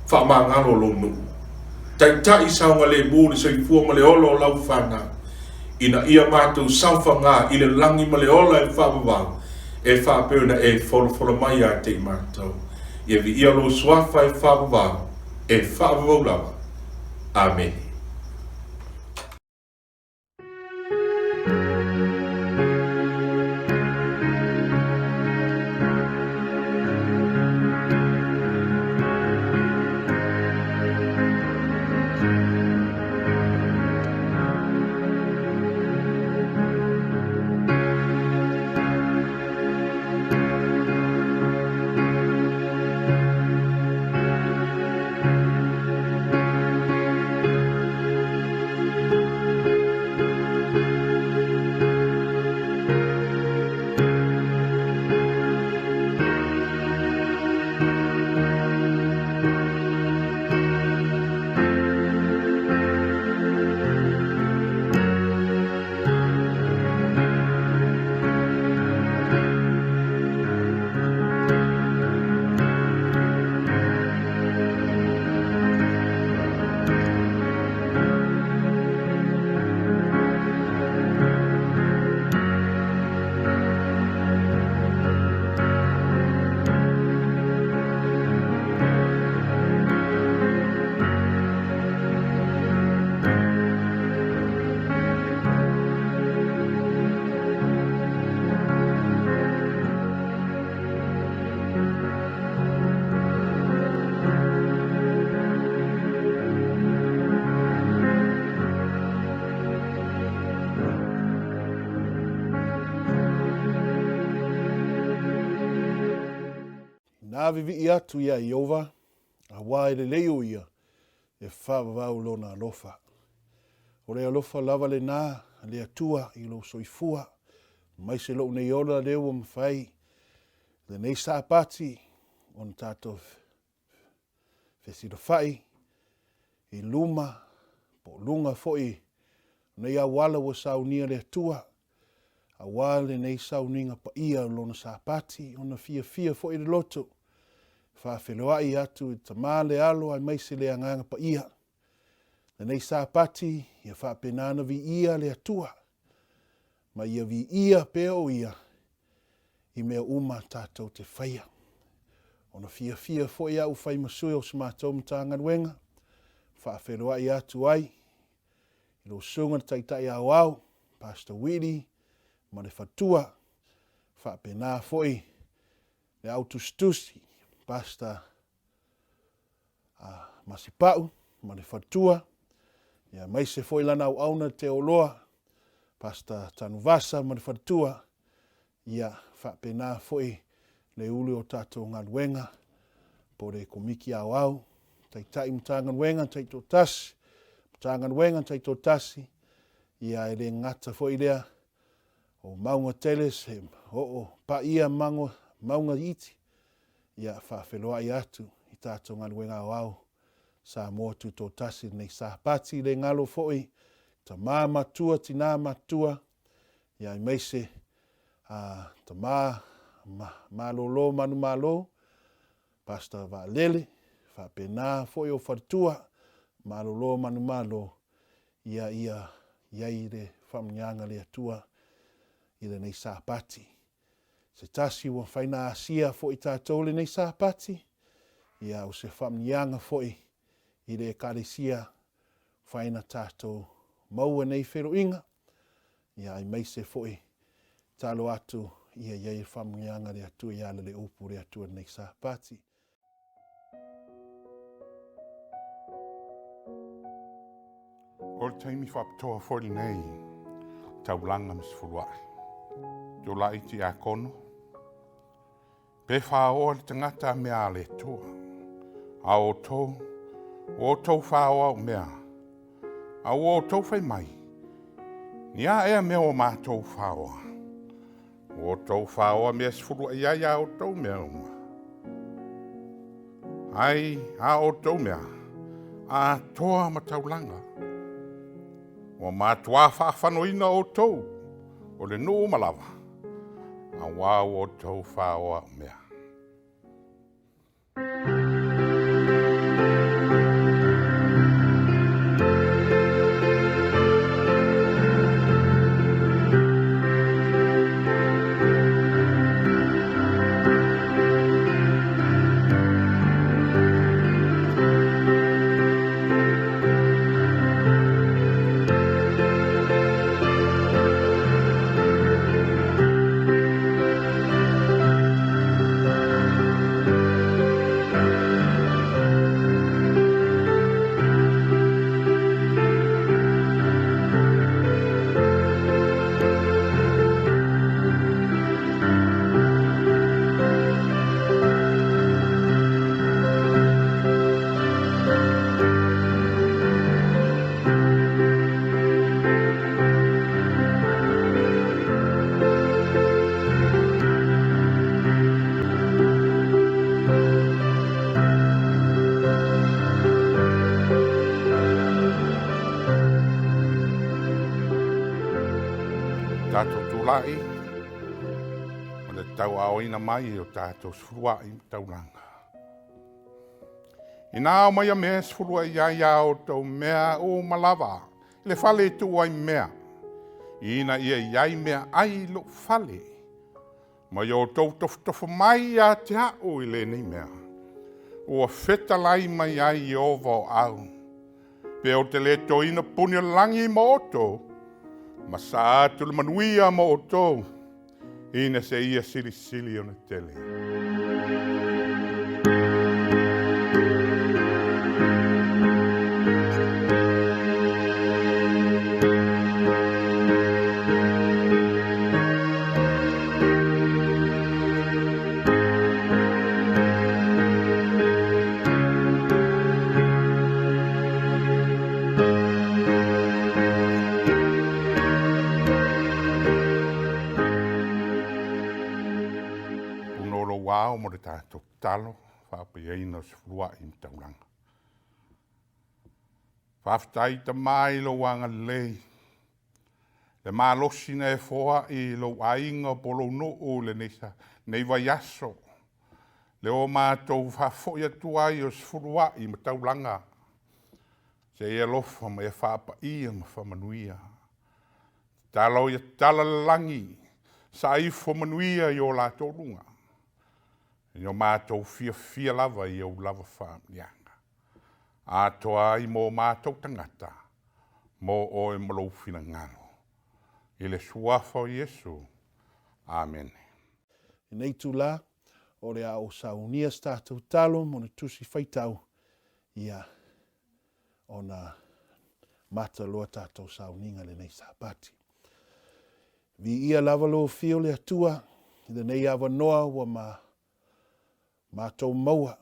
whaamangalo lo nu. Tai tai saunga le mūri soifua ma le olo o lau whana. Ina ia mātou sauwha ngā i le langi ma le ola e whaamawau. E whaapeuna e wholofolo mai a te mātou. Ia vi ia lo suafa e whaamawau. E whaamawau lawa. Amen. Nā vivi atu ia i ova, a wā le leo ia, e whāwawau lona alofa. O le alofa lava le nā, le atua i lo soifua, mai se lo nei ola leo o mwhai, le nei Sapati, on tātou Sefulua'i, i luma, po lunga foi, nei awala wa saunia le atua, a wā le nei sauninga Paia lona Sapati, ona fia foi le loto, Faafeiloaiga atu i tamā le alo ai mai se le agaga Paia. Le nei Sapati ia whaapenana vi ia le atua. Ma ia vi ia pea o ia i mea uma tātou te whaia. Ona fia foi au whai masui o se mātou Matagaluega. Faafeiloaiga atu ai, i lo sunga taitai au, Pastor Willie, ma le fatua, faapena foi, le Tusi, Pastor Masipau, ma le fatua, ia mai se foi lana au te oloa, Pastor Tanuvasa, ma le fatua, ia faapena foi, le uli o tatou ngaluenga, po le komiki au, taitai mtangaluenga, taito tasi, mtangaluenga, taito tasi, ia ele ngata foi lea, o maunga teles, o Paia maunga iti, ia Faafeiloaiga atu, i tatou ngaluenga au, sa mo tuto tasi nei Sapati le ngalo foi, ta matua, tina matua, ia i meise, ta malolo Malumalu, Pastor Valele, faapena foi o Faletua, malolo Malumalu, ia i le whamnyanga le atua, i le nei Sapati. Se tasi wa whaina asia foi tātou le nei Sapati, ia o se whamnyanga foi, i le Ekalesia, whaina tātou maua nei wheroinga, ia i meise foi, talo atu, ia iei whamnyanga le atua, ia le upu le atua nei Sapati. O le taimi Faapitoa foi nei, Taulaga ma Sefulua'i. Tio lai ti a kono. Pe whaoa le tangata mea le toa. A o tau whaoa o mea. A o tau whai mai. Ni a ea mea o mātou whaoa. O tau whaoa mea Sefulua'i ia o tau mea uma. Ai, a o tau mea. A toa ma Taulaga. O mātua whaafanoina o tau, o le nuu malawa, a wau o tau whaoa mea. Tātou tūlai, o le tau aoina mai o tātou Sefulua'i Taulaga. I nā o mai a mea Sefulua'i ia o tau mea o malawa, le Faletua i mea. Ina ia iai mea ai lo fale. Mai o tau tofu mai a te hao i le nei mea. O a feta lai mai ai i ova o au. Pe o te le toina puni langi mo oto. Ma sa atu le manuia mo oto, ina se ia sili o na tele. Wao mo le tātou talo, whaapiaina o Sefulua'i Taulaga. Whaafitai ta mai lo wanga lei. Le malosi na e foa i lo ainga polo noo le nei vaiaso. Le o mātou whaafoia tuai o Sefulua'i Taulaga. Se e alofa ma e whaapaia ma whamanuia. Talo ia tala langi, sa ifo manuia i o la tōrunga. I o mātou fia lava i o lava whaamnianga. Atoa I mō mātou tangata, mō o e malo Finagalo. I le suafa o Iesu. Amen. Nei tu la, o le au saunia tātou talo, mo ne tusi faitau, ia ona mata loa tātou sauninga le nei sapati. Vi ia lava lo fio le atua, le nei awa noa wa mātou maua.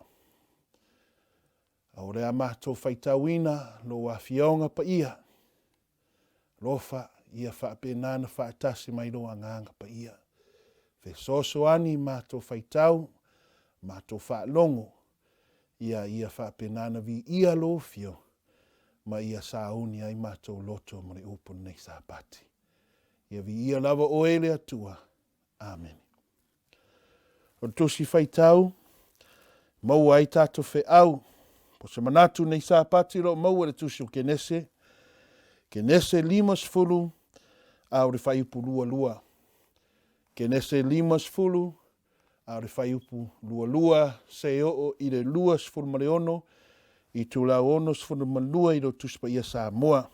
O rea mātou faitauina, lo wa fionga Paia. Lofa, ia whaapenana whaatasi mai roa nganga Paia. Fe sosoani mātou faitau, mātou whaalongo. Ia whaapenana vi ia lo fio. Ma ia sauni ai mātou loto mare upo nei Sapati. Ia vi ia lava o ele atua. Amen. O tusi faitau, mau ai tātou fe au. Po se manatu nei Sapati lo mau le tusi o kenese. Kenese 50 au re whaiupu lua. Kenese 50 au re whaiupu lua. Se o i le 2 i tūlau ono malua i ro tusi Paia Samoa.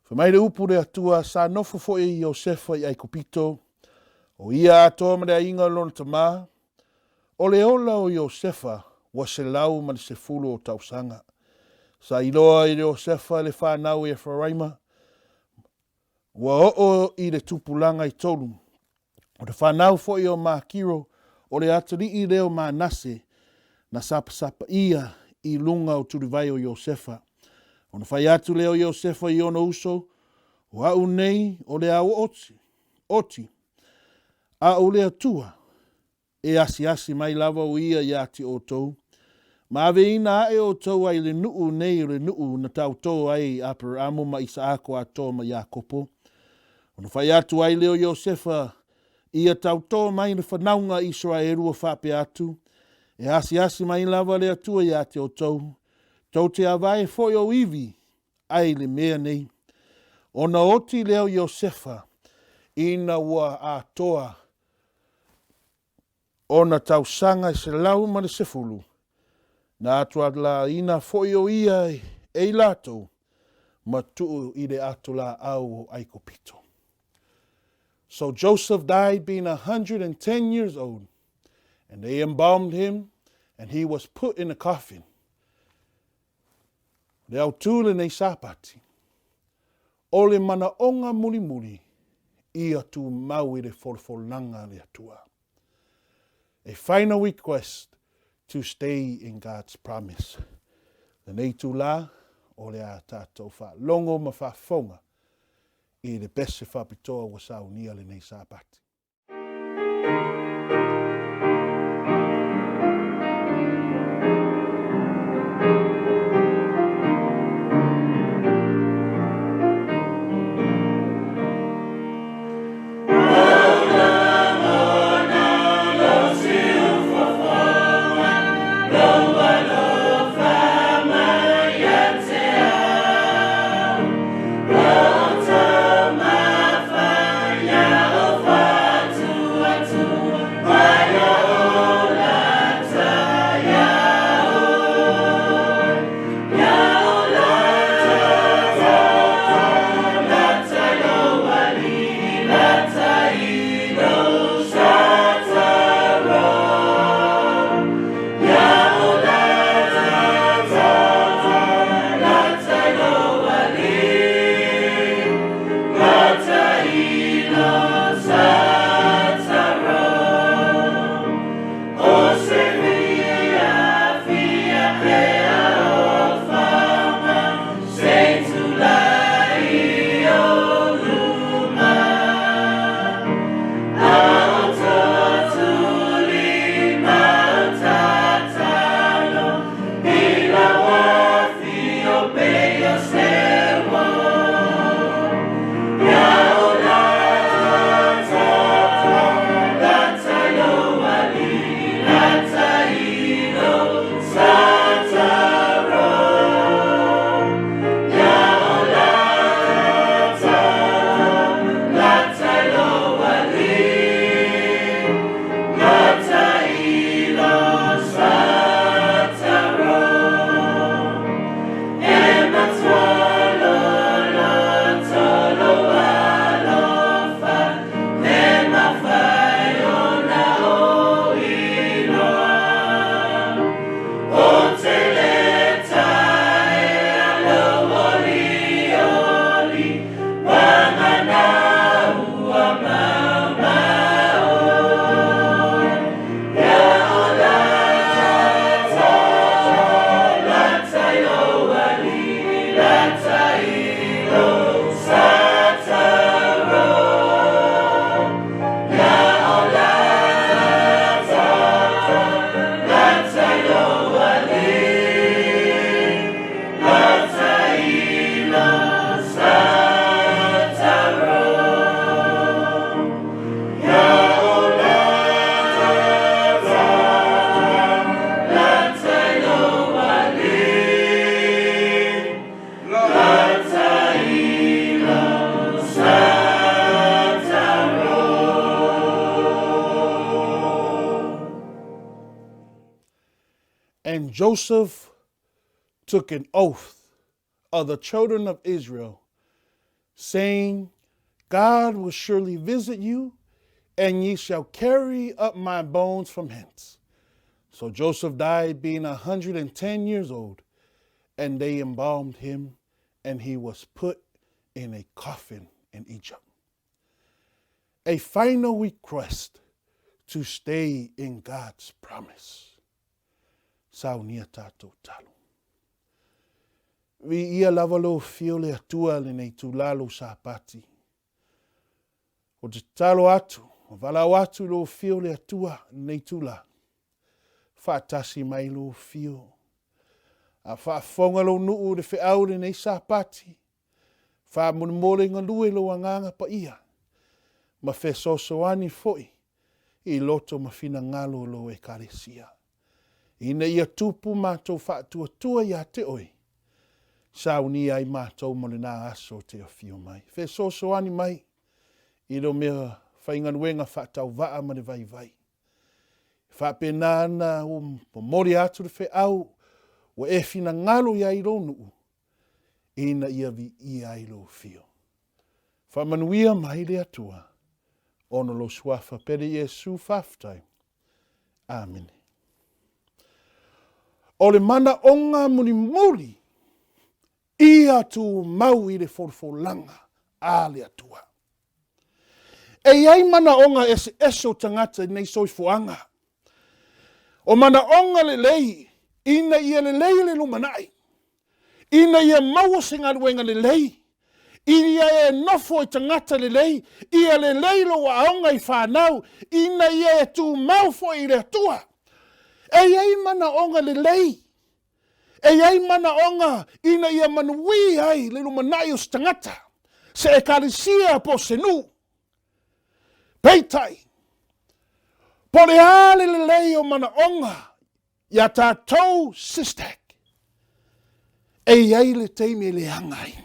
Whamai le upu re atua sa nofo fo i Iosefa i Aikopito. O ia atoa ma le inga lona tamā. O le ola o Iosefa wa se lau ma le Sefulu o tausanga. Sa iloa i Iosefa le whanau i Efraima. Wa o i le tupulanga i tolu. O le whanau fo i o Makiro o le atari i leo Manase na sapa ia i lunga o turivai o Iosefa. O na whai atu leo Iosefa i ono uso, o au nei o le au oti. A o le atua, e asi mai lava o ia i ati o tou. Ma ave ina e o tou ai le nuu nei o le nuu na tau tou ai Abrahamu ma Isaako a tou ma Iakopo. O na whai atu ai leo Iosefa, ia tau tou mai na whanaunga Israelu o whape atu. E asi mai lava le atua i ate o tou. Tau te awai foi o iwi, ai le mea nei. O na oti leo Iosefa, ina ua a toa. O na tau sanga i se lau ma le Sefulu. Na atua la ina foi o ia e lato, ma tuu i le ato la au o Aikopito. So Joseph died being 110 years old, and they embalmed him, and he was put in a coffin. Le au tūle nei Sapati. O le mana onga muri ia tu mau i le folfolanga le atua. A final request to stay in God's promise. Le nei tu la, o le a tātou wha longo ma wha fonga i le Pese Faapitoa wa Sauniga le nei Sapati. Faitau And Joseph took an oath of the children of Israel, saying, God will surely visit you, and ye shall carry up my bones from hence. So Joseph died being 110 years old, and they embalmed him, and he was put in a coffin in Egypt. A final request to stay in God's promise. Saunia tātou talo. Vi ia lavalo fio le atua le nei tūlalo Sapati. O te talo atu, o walau atu lo fio le atua nei tūla. Whaatasi mai lo fio. A whaafonga lo nuu le whiau le nei Sapati. Whaamunimore ngalue lo anganga Paia. Ma whesosoani foi. I loto ma Finagalo lo Ekalesia. Ina ia tupu mātou whaatua ia te oi. Saunia ai mātou mo le nā aso te awhio mai. Whesosoani mai. I lo mea whainganuenga whaatau waa ma le vai vai. Whapena ana o mori atu le whiau. Wa e Finagalo ia i ronu. Ina ia vi ia i lo fio. Whamanuia mai le atua. Ono lo swafa pere Yesu Faafeitai. Amen. O le mana onga muni muri. Ia tu mau i le forfolanga a le atua. E ai mana onga ese eso tangata nei soifuanga. O mana onga le lei. Ina ia le lei le lumanai. Ina ia maua singaruenga le lei. Ia e nofo i tangata le lei. Ia le lei lo wa aonga i whanau. Ina ia e tu mau fo i le atua. E ai mana onga le lei. E ai mana onga ina ia manui ai le lumanai o stangata. Se Ekalesia po senu. Peitai. Po le ale le lei o mana onga. Ia tātou SISDAC. E ai le teime le angai.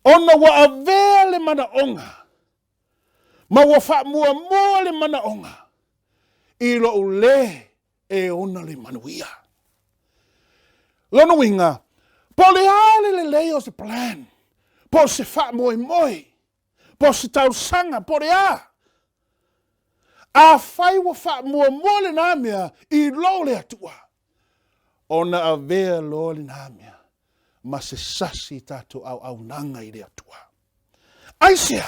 Ona wa avea le mana onga. Ma wa wha mua le mana onga. I lo ule e ona le manuia. Lono winga. Po le ale le lei o se plan. Po se wha moi. Po se tau sanga po le a. A whai wa wha mua le nāmea i lo le atua. Ona avea lo le nāmea. Ma se sasi tātou au nanga i le atua. Aisea.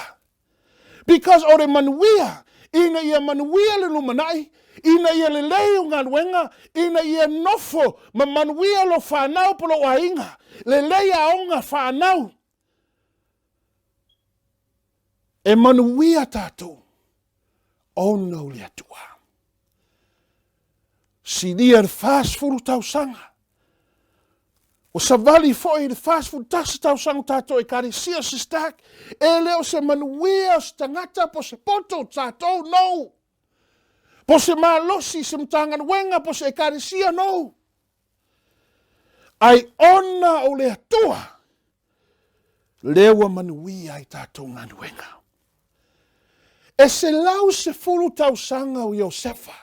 Because o le manuia. Ina ia manuia le lumanai. Ina ia le lei o ngā luenga. Ina ia nofo. Ma manuia lo whanau polo o ainga. Le lei a onga whanau. E manuia tātou. Ono le atua. Silia le fast food tau sanga. O savali foi le fast food tasa tau sanga tātou Ekalesia SISDAC. E leo se manuia o se tangata po se poto tātou no. Po se malosi se mtanganuenga po se Ekalesia no. Ai ona o le atua. Lewa manuia i tātou nganuenga. E se lau se fulu tau sanga o Iosefa.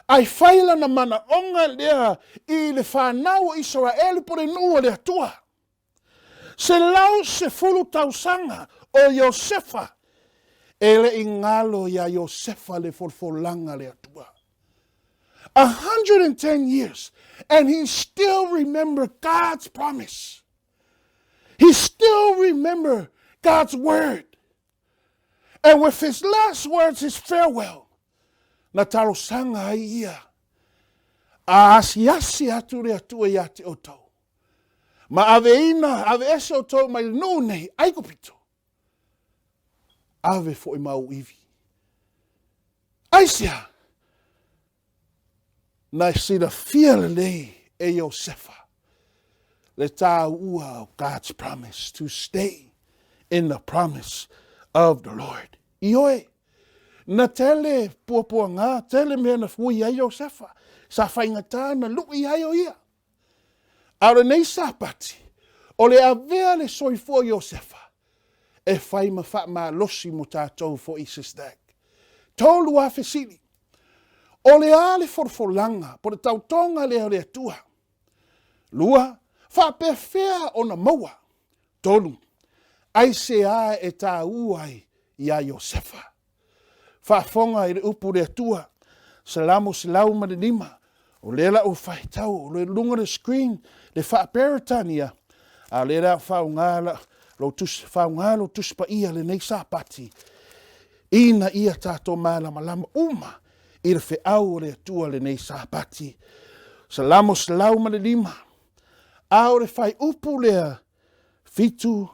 Ai whaila na mana onga lea i le whanau o Israel po le nua le atua. Se lau se fulu tau sanga o Iosefa. E le ingalo ia Iosefa le folfolanga le atua. 110 years. And he still remember God's promise. He still remember God's word. And with his last words, his farewell, na taro sanga ai ia, a asiasi atu le atua ia te oto. Ma ave ina, ave ese o tau mai no nei, aiko pito. Ave fo i mau iwi. Aisia. Na sida fia le lei e Iosefa. Le tā ua of God's promise to stay in the promise of the Lord. Ioe. Na tele puapua ngā, tele mea na fui a Iosefa. Sa whaingata na lui ai o ia. Aure nei sapati, o le avea le soifua Iosefa, e whai ma wha ma losi mo tātou fo i SISDAC. Tolu a fesili, o le ale forfolanga, po le tautonga le atua. Lua, wha pewhea o na maua. Tolu, ai se a e tā uai i a Iosefa. Wha fonga i le upu le atua, salamo silau ma le lima, o le la o Faitau, o le lunga le screen, le Faaperetania, a le la faungala, lo tus Paia le nei Sapati, ina ia tato malama uma, i le feau le atua le nei Sapati, salamo silau ma le lima, a o le fai upu lea, fitu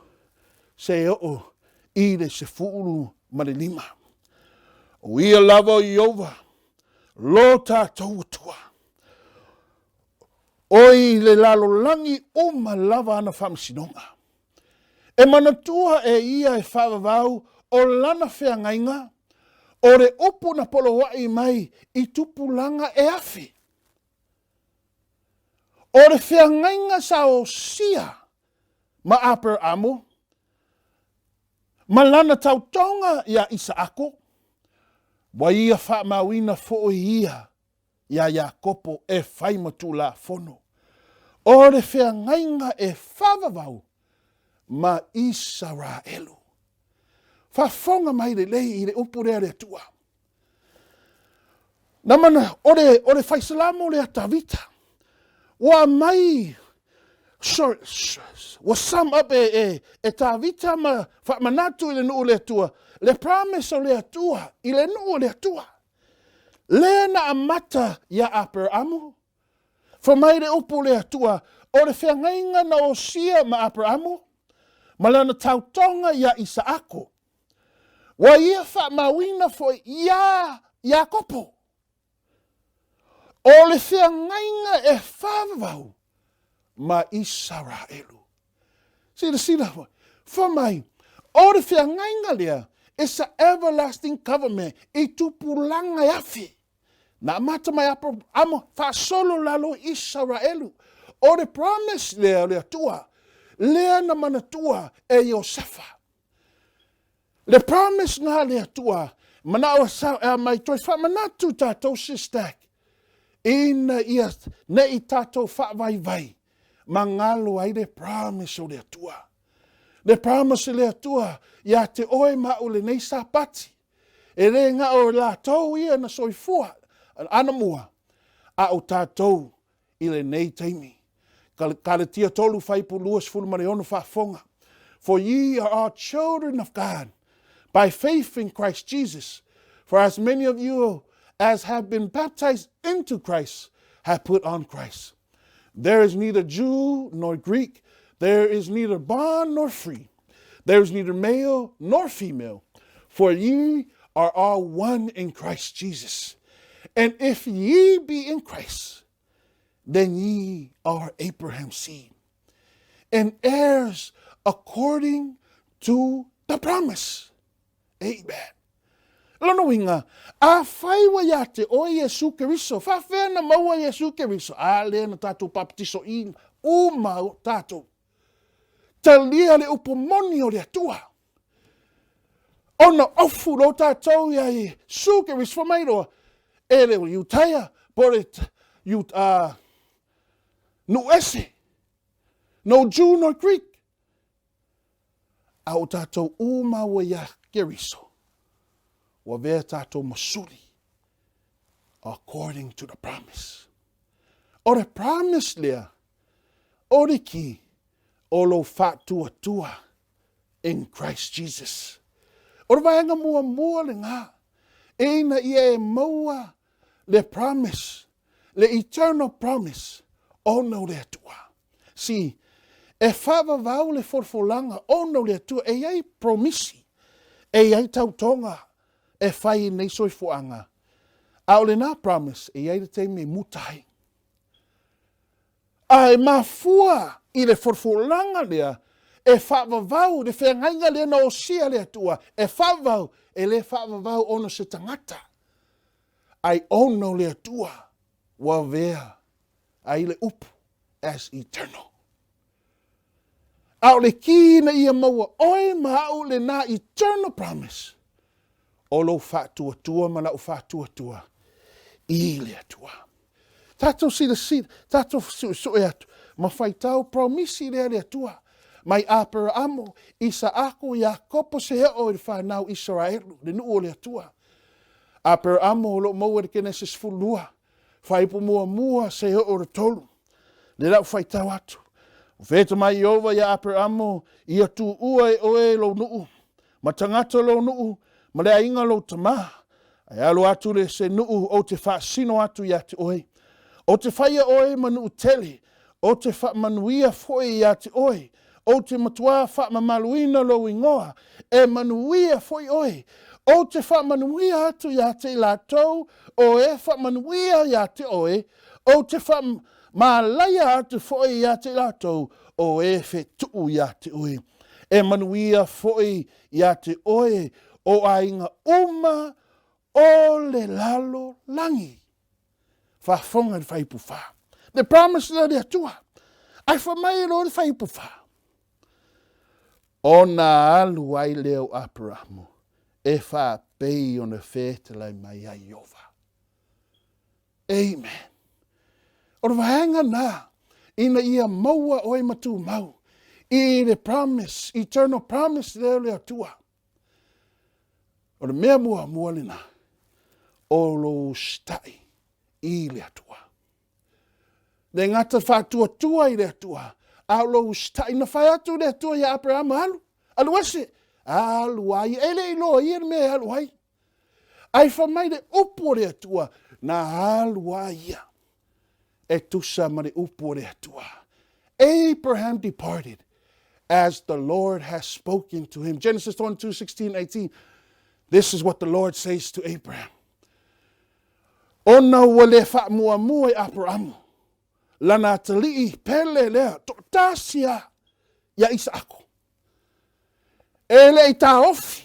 se o i le Sefulu ma le lima. O ia lava i ova, lo tātou tua. Oi le lalolangi uma lava ana whamsinonga. E manatua e ia e whavavau o lana whiangainga, o re upu na polowai mai i tupulanga e afi. O re whiangainga sa o sia ma aper amo, ma lana tautonga ia isa ako, wa ia wha mawina fo ia ia Iakopo e whai matu la fono. O le whiangainga e whavavau ma Israelu. Whafonga mai le lei i le upurea le tua. Namana, o le whaisalamo le atavita. Wa mai, wa sum up e tavita ma whamanatu i le nuu le tua. Le promise o le atua, i le nuu le atua. Le na amata ya aper amu. Fa mai le upu le atua, o le whiangainga na o sia ma aper amu. Ma lana tautonga ya Isaako. Wa ia wha mawina fo ia Iakopo. O le whiangainga e whavavau ma Israelu. Sida, fa mai, o le whiangainga lea, it's an everlasting government. I tupulanga yafi. Na mata mai amo fa solo lalo Israelu. O the promise le tua. Le na manatua e Iosefa. Le promise na le tua. Mana o sa mai toi fa manatu tato SISDAC. Ina ia ne i tato fa vai. Mangalo ai le promise o le tua. Le promise le atua, ia te oe mao le nei Sapati. E le nga o la tau ia na soifua, anamua, a o tātou i le nei teimi. Kale tia tolu whaipu luas fulmare onu whafonga. For ye are all children of God, by faith in Christ Jesus. For as many of you as have been baptized into Christ, have put on Christ. There is neither Jew nor Greek, there is neither bond nor free. There is neither male nor female. For ye are all one in Christ Jesus. And if ye be in Christ, then ye are Abraham's seed, and heirs according to the promise. Amen. Lona winga, a whaiwa ia te o Yesu Keriso, whawhena maua Yesu Keriso, a lena tātou paptiso i uma tātou. Talia le upomoni o le atua. Ona ofu lo tātou ia i sukeris whamairoa. E le iutaia, pore no ese. No Jew nor Greek. A o tātou uma wa ia keriso. Wa vea tātou masuri. According to the promise. O le promise lea. O le ki. Olo fatua tua in Christ Jesus. O vaenga mua le ngā. Eina ia e maua le promise, le eternal promise, o no le atua. See, E whaavavau le forfolanga ono le atua e iai promisi. E iai tautonga e whai nei soifuanga. A o le nā promise e iai le te me mutai. A e mafua i le forfolanga lea e whaavavau le whengainga lea na o sia le atua. E whaavavau e le whaavavau ono se tangata. Ai ono le atua wa vea ai le upu as eternal. Au le kina ia maua oi mau le na eternal promise. O lo whātua tua ma lau whātua tua. I le atua. Tato si le si, tato su e atu. Ma Faitau promisi le atua. Mai apera amo, isa ako ia kopo se heo i whanau Israelu, le nuu o le atua. Apera amo lo maua de kene se Sefulua'i. Whaipu mua se heo o le tolu. Le lau Faitau atu. Veta mai iova ia apera amo, ia tu ua e oe lo nuu. Ma tangata lo nuu, ma le ainga lo tama. Ai alo atu le se nuu o te whaasino atu ia te oe. O te whaia oe manu tele. O te whaamanuia foe ia te oe. O te matua whaamamaluina lo ingoa. E manuia foe oe. O te whaamanuia atu ia te latou. O e whaamanuia ia te oe. O te whaamalaia atu foe ia te latou. O e whetuu ia te oe. E manuia foe ia te oe. O ainga uma o le lalo langi. Whafonga le whaipu wha. The promise na le atua. Ai whamai lo le whaipu wha. O na alu ai leo aparamu. E wha pei o na whetelai mai ai ova. Amen. O le wahanga na. Ina ia maua oi matu mau. I le promise, eternal promise leo le atua. O le mea mua le na. O lo stai. I le atua. Le ngata whātua tua i le atua. Au lo stai na whai atu le atua ia Abraham alu. Alu ase. Alu ai. Ele i loa ia me alu ai. Ai whamai le upo le atua. Na alu ai ia. E tusa ma le upo le atua. Abraham departed as the Lord has spoken to him. Genesis 22, 16, 18. This is what the Lord says to Abraham. Ona ua le wha mua e Abraham. Lana talii pele lea. Tasia ya Isako. Ele i ta ofi.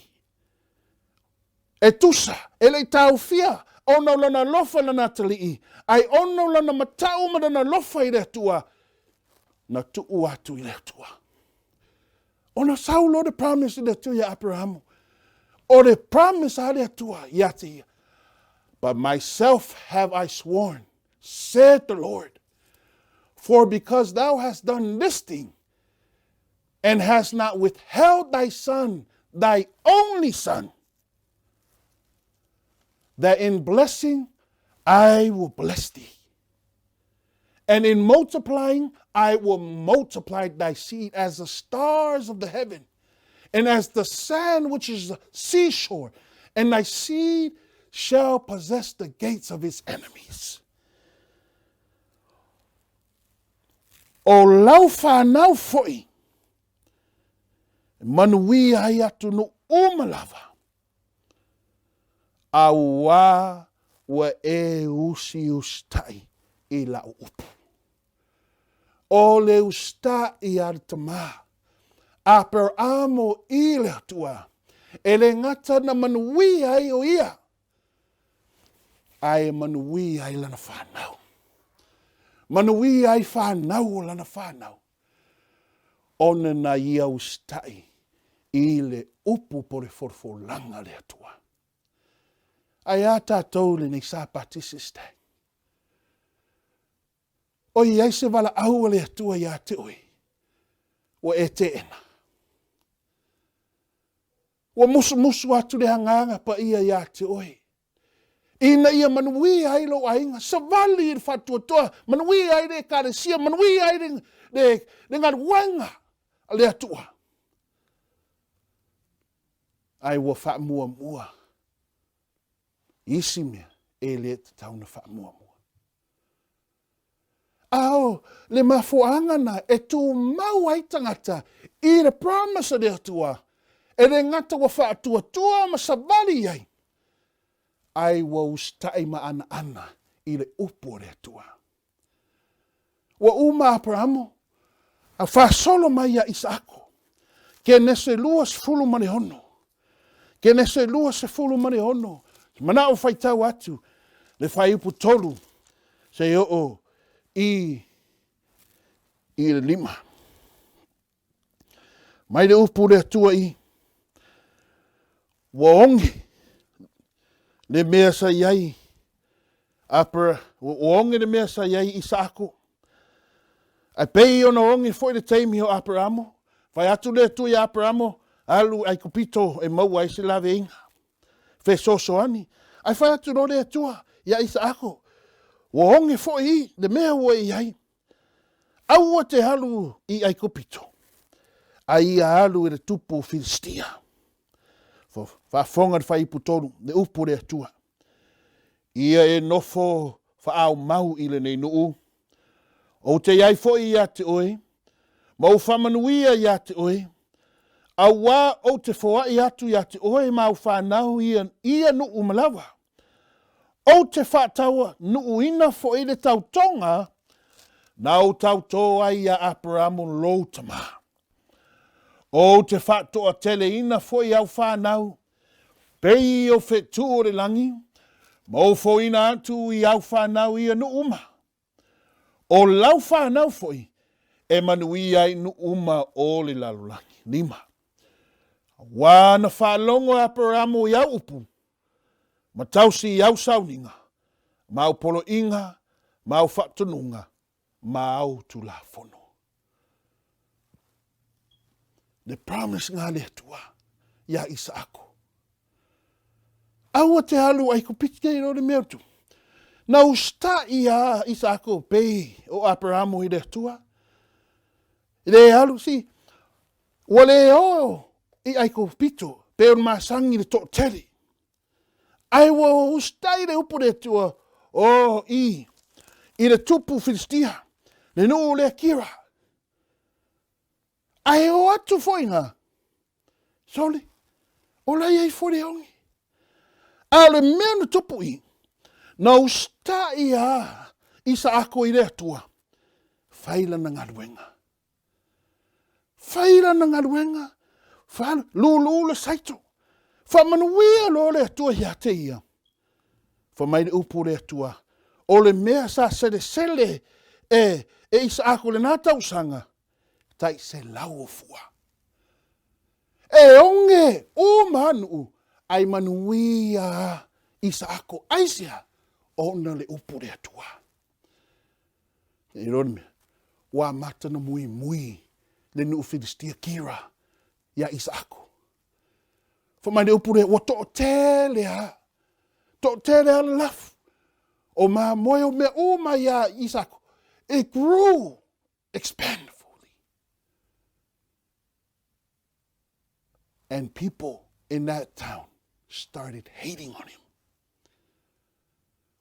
E tusa. Ele i ta ofia. Ona lana lofa lana talii. Ai ona lana matau ma lana lofa i le tua. Na tuu atu i le tua. Ona saulo de promise i le tua ya Abraham. O le promise a le tua ya te ia. But myself have I sworn, said the Lord, for because thou hast done this thing, and hast not withheld thy son, thy only son, that in blessing I will bless thee, and in multiplying I will multiply thy seed as the stars of the heaven, and as the sand which is the seashore, and thy seed shall possess the gates of his enemies. O lau whanau foi, manui ai atu no umalava, a wā wa e usi ustai i la upu. O le usta i artama, a per amo i le atua, e le ngata na manui ai o ia, ai manui ai lana whanau. Manui ai whanau lana whanau. Ona na ia ustai i le upu po le forfolanga le atua. Ai a tātou le nei Sapati SISDAC. O iai se wala au le atua ia te oi. O e te ena. O musu atu le hanganga pa ia te oi. Ina ia manui ai lo ainga, savali i whatuatoa, manui ai le Ekalesia, manui ai le ngaruanga le atua. Ai wa wha mua. Isi mea e le te tauna wha mua. Ao, le mafuanga na e tu mau ai tangata i le promise le atua. E le ngata wa wha atua tua ma savali ai. Ai wa ustai ma ana i le upo le atua. Wa uma Abrahamo, a wha solo mai a Isako. Ke nese lua sefulu mane hono. Ke nese lua sefulu mane hono. Mana o faitau atu, le whai upu tolu, se o i le 5. Mai le upu le atua i, wa ongi, le mea sa iai, wa ongi le mea sa iai Isako. Ai pei ona ongi foi le teimi o Abrahamo, vai atu le atua i Abrahamo, alu ai kupito e mau ai se lave inga. Fe sosoani, ai whai atu no le atua ia Isako. Wa ongi foi le mea ua i ai. Aua te halu i ai kupito. Ai a halu i le tupu Filistia. Whafonga whai putonu, le upu le atua. Ia e nofo whaau mau i le nei nuu. O te iai foi ia te oe. Mau whamanuia ia te oe. Awa o te foai atu ia te oe mau whanau ia nuu malawa. O te whataua nuu ina foi le tautonga. Nau tautoa ia Abrahamo lotama. O te whatoa tele ina foi au whanau. Pei o whetu o le langi. Mau fo ina atu i au whanau ia nuuma. O lau whanau foi. E manuia i nuuma o le lalolangi. 5. Wana whalongo Abrahamo i au upu. Ma tausi i au Sauniga. Mau polo inga. Mau whatununga. Mau tulafono. The promise ngā le tua. Ia Isako. Aua te halu ai kupiti kei ro le mea tu. Na usta ia Isako pei o Abrahamo i le tua. Le halu si. Wale o i ai kupito. Pe on masangi le to teri. Ai wa usta i le upo le tua. O i le tupu Filistia. Le nuu le akira. Ai o atu foinga. Soli. O lai ai fore ongi. A le mea na tupu i. Na usta ia Isako i le atua. Faila na ngaluenga. Faila na ngaluenga. Lulu le saito. Whamanuia lo le atua ia te ia. Whamai le upu le atua. O le mea sa sele e Isako le nata usanga. Tai se lau fua. E onge o manu ai manuia Isako aisia ona le upu le atua. E ronme, wa mata na mui le nu Filistia kira ya Isako. Whamai le upu le wa to tele ha. To tele ha lafu. O ma moyo me o ma ya Isako. It grew, expanded. And people in that town started hating on him.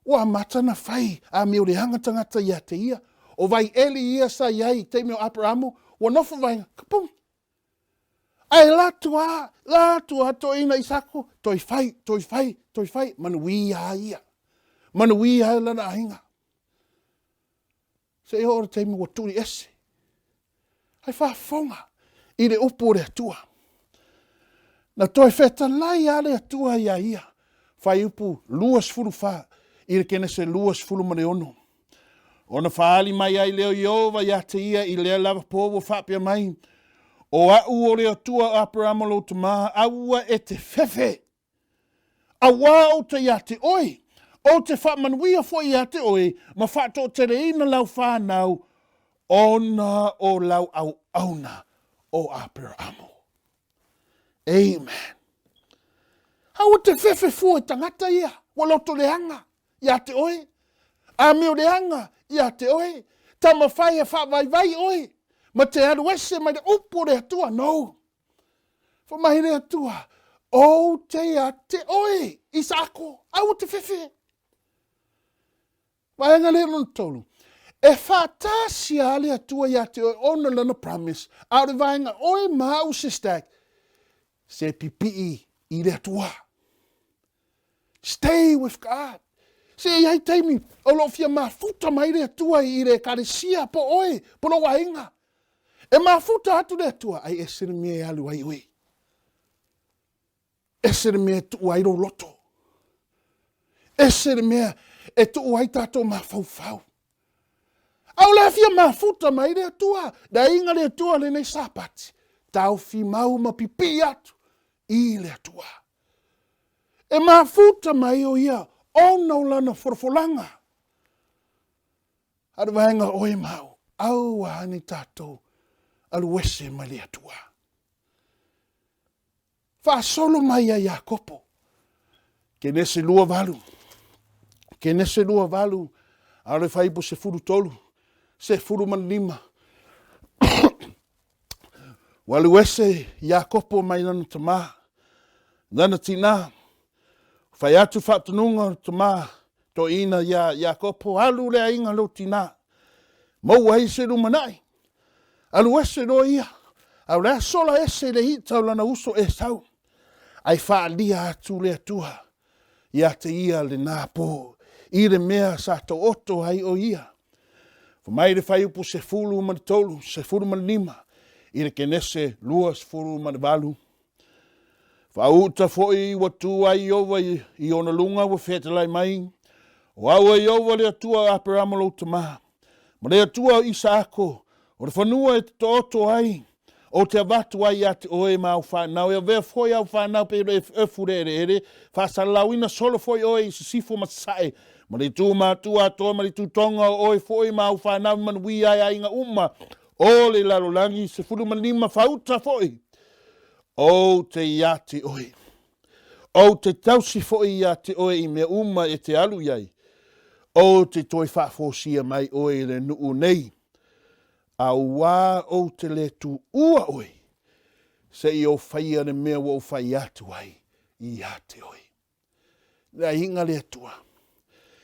Wa mata na whai a meo le hanga tangata ia te ia. O vai eli ia sa iai te meo Abrahamo. Wa nofo vai kapung. Ai latua to ina Isako. Toi fai. Manuia ia. Manuia lana ahinga. Se ora te meo waturi ese. Ai whafonga. I le upo le atua. Na toi feta lai ale atua ia. Whai upu luas fulu wha. I kene se luas fulu mane ono. Ona whaali mai ai leo Iova ia te ia i lea lava pōwa whapia mai. O au o leo tua Abrahamo lo tama aua e te fefe. Awa o te ia te oi. O te whamanuia fo ia te oi. Ma whato te reina lau whanau. Ona o lau au auna o Abrahamo. Amen. Hau te fefe fua tangata ia. Waloto leanga. Ia te oe. A meo leanga. Ia te oe. Tama whai e whawai oe. Ma te aru ese mai de upo rea tua. No. Whamai rea tua. O te a te oe. Isako. Hau te fefe. Waenga leo tolu. E whātasi ale atua ia te oi ona lana promise. A ore vaenga oi mau SISDAC. Se pipii i le atua. Stay with God. Se iai teimi, o lo fia mafuta mai le atua i le Ekalesia po oi, po lo wainga. E mafuta atu le atua, ai esere mea e alu ai oi. Esere mea tu ai ro loto. Esere mea e tu ai tato mafaufau. Au le fia mafuta mai le atua, da inga le atua le nei sapati. Tau fi mau ma pipi atu, i le atua. E mafuta mai o ia, ona o lana forfolanga. Aru vaenga oi mau, au ahani tatou, alu wese mai le atua. Whaasolo mai a Iakopo, ke nese lua valu. Ke nese lua valu, aru whaipo Sefulu tolu, Sefulu manima. Walu wese Iakopo mai nana tama, nana tina, whai atu whaatununga tama, to ina Iakopo, alu lea inga lo tina, mau ai se rumanai, alu wese lo ia, au lea sola ese le hita lana uso e sau, ai whaalia atu lea tua, ia te ia le nāpō, i le mea sa to oto ai o ia. Mai le whai upu Sefulu man tolu, Sefulu man lima, i le kenese lua Sefulu man valu. Whauta foi watu ai ova i ona lunga wa whetalai mai, o aua i ova le atua Aperamolo tama, ma le atua Isaako, o le whanua e te oto ai, o te avatu ai ate oe mau whanau, e vea foi au whanau pe e furere ere, whasalauina solo foi oe i sifo masae, ma le tū mātua atoa, ma le tū tonga oe foi mau whanau man wi ai ai inga uma, o le larolangi Sefulu manima whauta foi, o te iate oe, o te tausi foi iate oe i mea uma e te alu iai, o te toi whaafosia mai oe le nuu nei, a wā o te le tu ua oe, se i o whaia ne mea o whai atu ai, i ate oe. Nea inga le atua,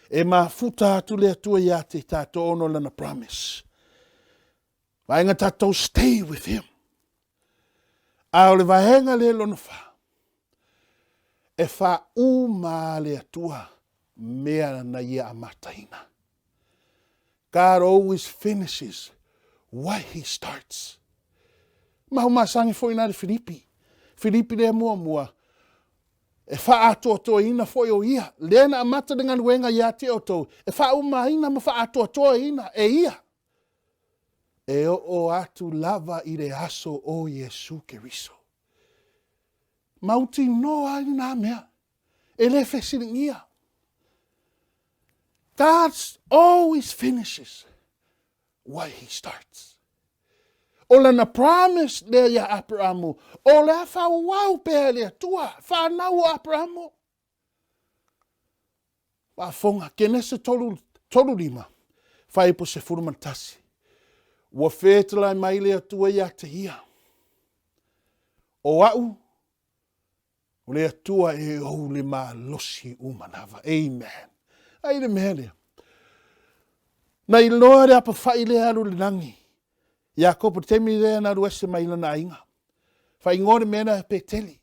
e mā futa atu le atua i ate tātou ono lana promise. Vaenga tātou stay with him. A o le vaenga le lona wha, e wha uma le atua, mea na ia amataina. God always finishes what he starts. Mahu masangi foi nare Filipi. Filipi le mua. E wha ato ina foi o ia. Lena amata dengan wenga ia te oto. E wha uma ina ma wha ato ina. E ia. E o atu lava i le aso o Yesu Keriso. Mauti no ai na mea. E le fesiringia. God always finishes what he starts. O lana promise le ia Abrahamu. O le fa wau pe le tua. Fa nau Abrahamu. Wa fonga kenese tolu lima. Fa ipo Sefulu mantasi. Wa fetela mai le tua ia te hia. O au. O le tua e o le ma losi umanava. Amen. Ai le mele. Na i loa re apa whai le alu le nangi. Iakopo temi rea na ruese mai lana inga. Whai ngore mena pe teli.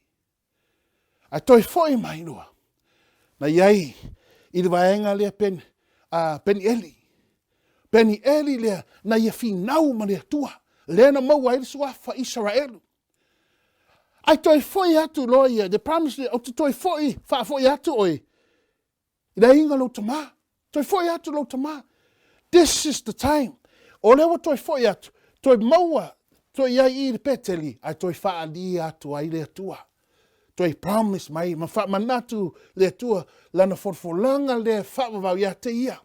A toi foi mai noa. Na iai, i le vaenga lea pen Eli. Peni Eli lea na ia finau ma lea tua. Lea na maua ili suafa Israelu. Ai toi foi atu loa ia. The promise le, o te toi foi, wha foi atu oi. I la inga lo tama. Toi foi atu lo tama. This is the time. O lewa toi foi atu. Toi maua. Toi iai i le peteli. Ai toi wha ali atu ai le atua. Toi promise mai. Ma wha manatu le atua. Lana forfolanga le wha wawau ia te ia.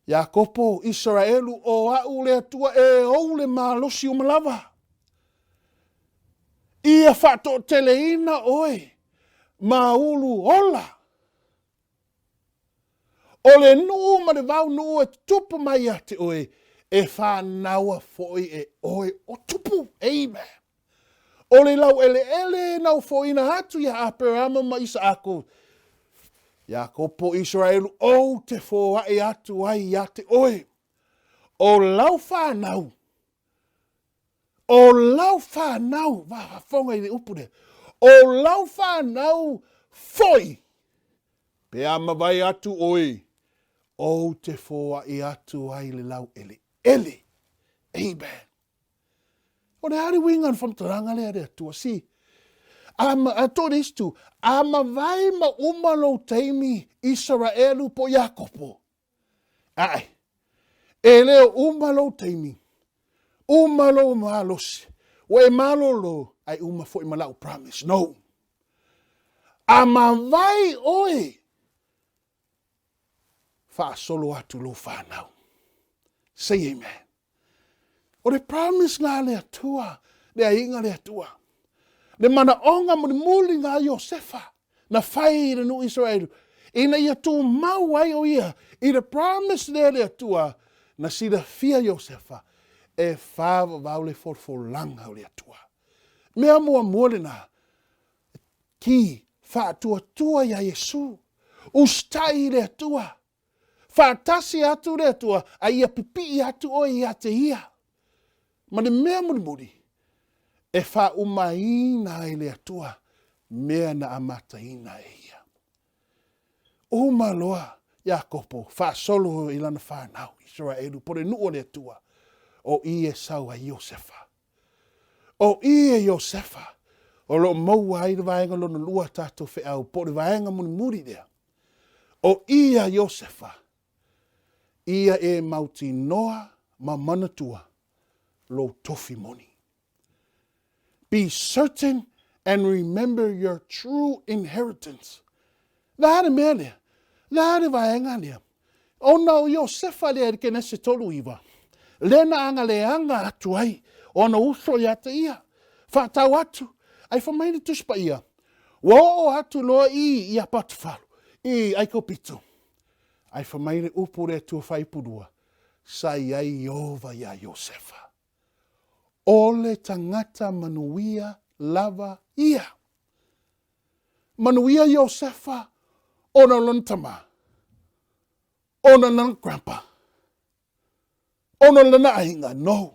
Ia kopo Israelu o au le atua e ou le malosi o malava. Ia wha to teleina oi. Maulu ola. O le nuu ma le vau nuu e tupu mai ate oe, e whanaua foi e oe o tupu, amen. O le lau ele nau foi na atu ia Aperama ma Isaako. Ia kopo Israelu o te foa'i atu ai ia te oe. O lau whanau. O lau whanau. Whafonga i le upure. O lau whanau foi. Pe ama vai atu oe. O te foa'i atu ai le lau ele. Ele. Amen. O le hari wingan from taranga le are atua. Si. I told this too. Ama vai ma umalo teimi Israelu po Jakopo. Ai. E leo umalo teimi. Umalo malos. We malolo. Ai uma foi malau promise. No. Ama vai oe. Fa solo atu lo whanau. Say amen. O le promise ngā le atua. Le ainga le atua. Le mana onga mo muli ngā Iosefa. Na whai le nu Israelu. Ina ia tu mau ai o ia. I le promise le atua. Na sida fia Iosefa. E whawa vau le forfolanga o le atua. Mea mua mole na. Ki whaatua tua ia Yesu. Ustai le atua. Whaatasi atu le atua. A ia pipi atu o ia te ia. Ma le mea muri. E wha umaina e le atua, mea na amataina e ia. Uma loa, Jakopo, wha solo i lana whanau, Israelu, pore nua le atua, o i e sau a Iosefa. O i e Iosefa, o lo maua ai le vaenga lona lua tato fe au, pore vaenga muri lea. O i a Iosefa, ia e mauti noa ma manatua, lo tofi moni. Be certain and remember your true inheritance. Lare mele, lare vaenga lea. Ona o Iosefa lea ke nese tolu iwa. Lena anga leanga atu ai. Ona uso ia te ia. Faitau atu. Ai whamaini tuspa ia. Wo atu loa ia patufalu. I ai kopito. Ai whamaini upure tua whaipurua. Sai ai Iova ia Iosefa. Ole tangata manuia lava ia. Manuia Iosefa, ona lontama. Ona nan grandpa. Ona lana ainga, no.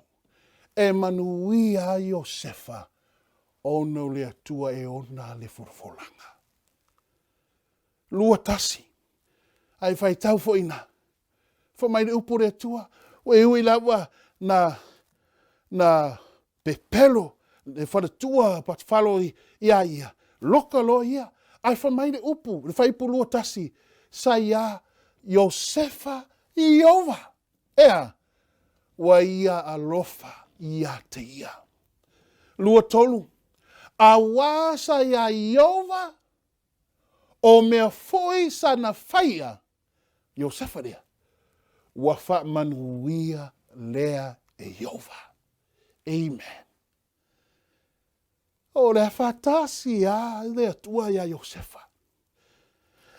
E manuia Iosefa, ona le atua e ona le forfolanga. Lua tasi. Ai Faitau fo ina. Fo mai le upure atua. We ui lawa na pepelo le Faletua pat falo ia loka lo ia ai fa mai le upu le fai pulu tasi sa ia Iosefa Iova ea wa ia alofa ia te ia lua tolu a wasa ia Iova o mea foi sa na faia Iosefa lea wa fa manuia lea e Iova. Amen. O le fatasi a le atua ia Iosefa.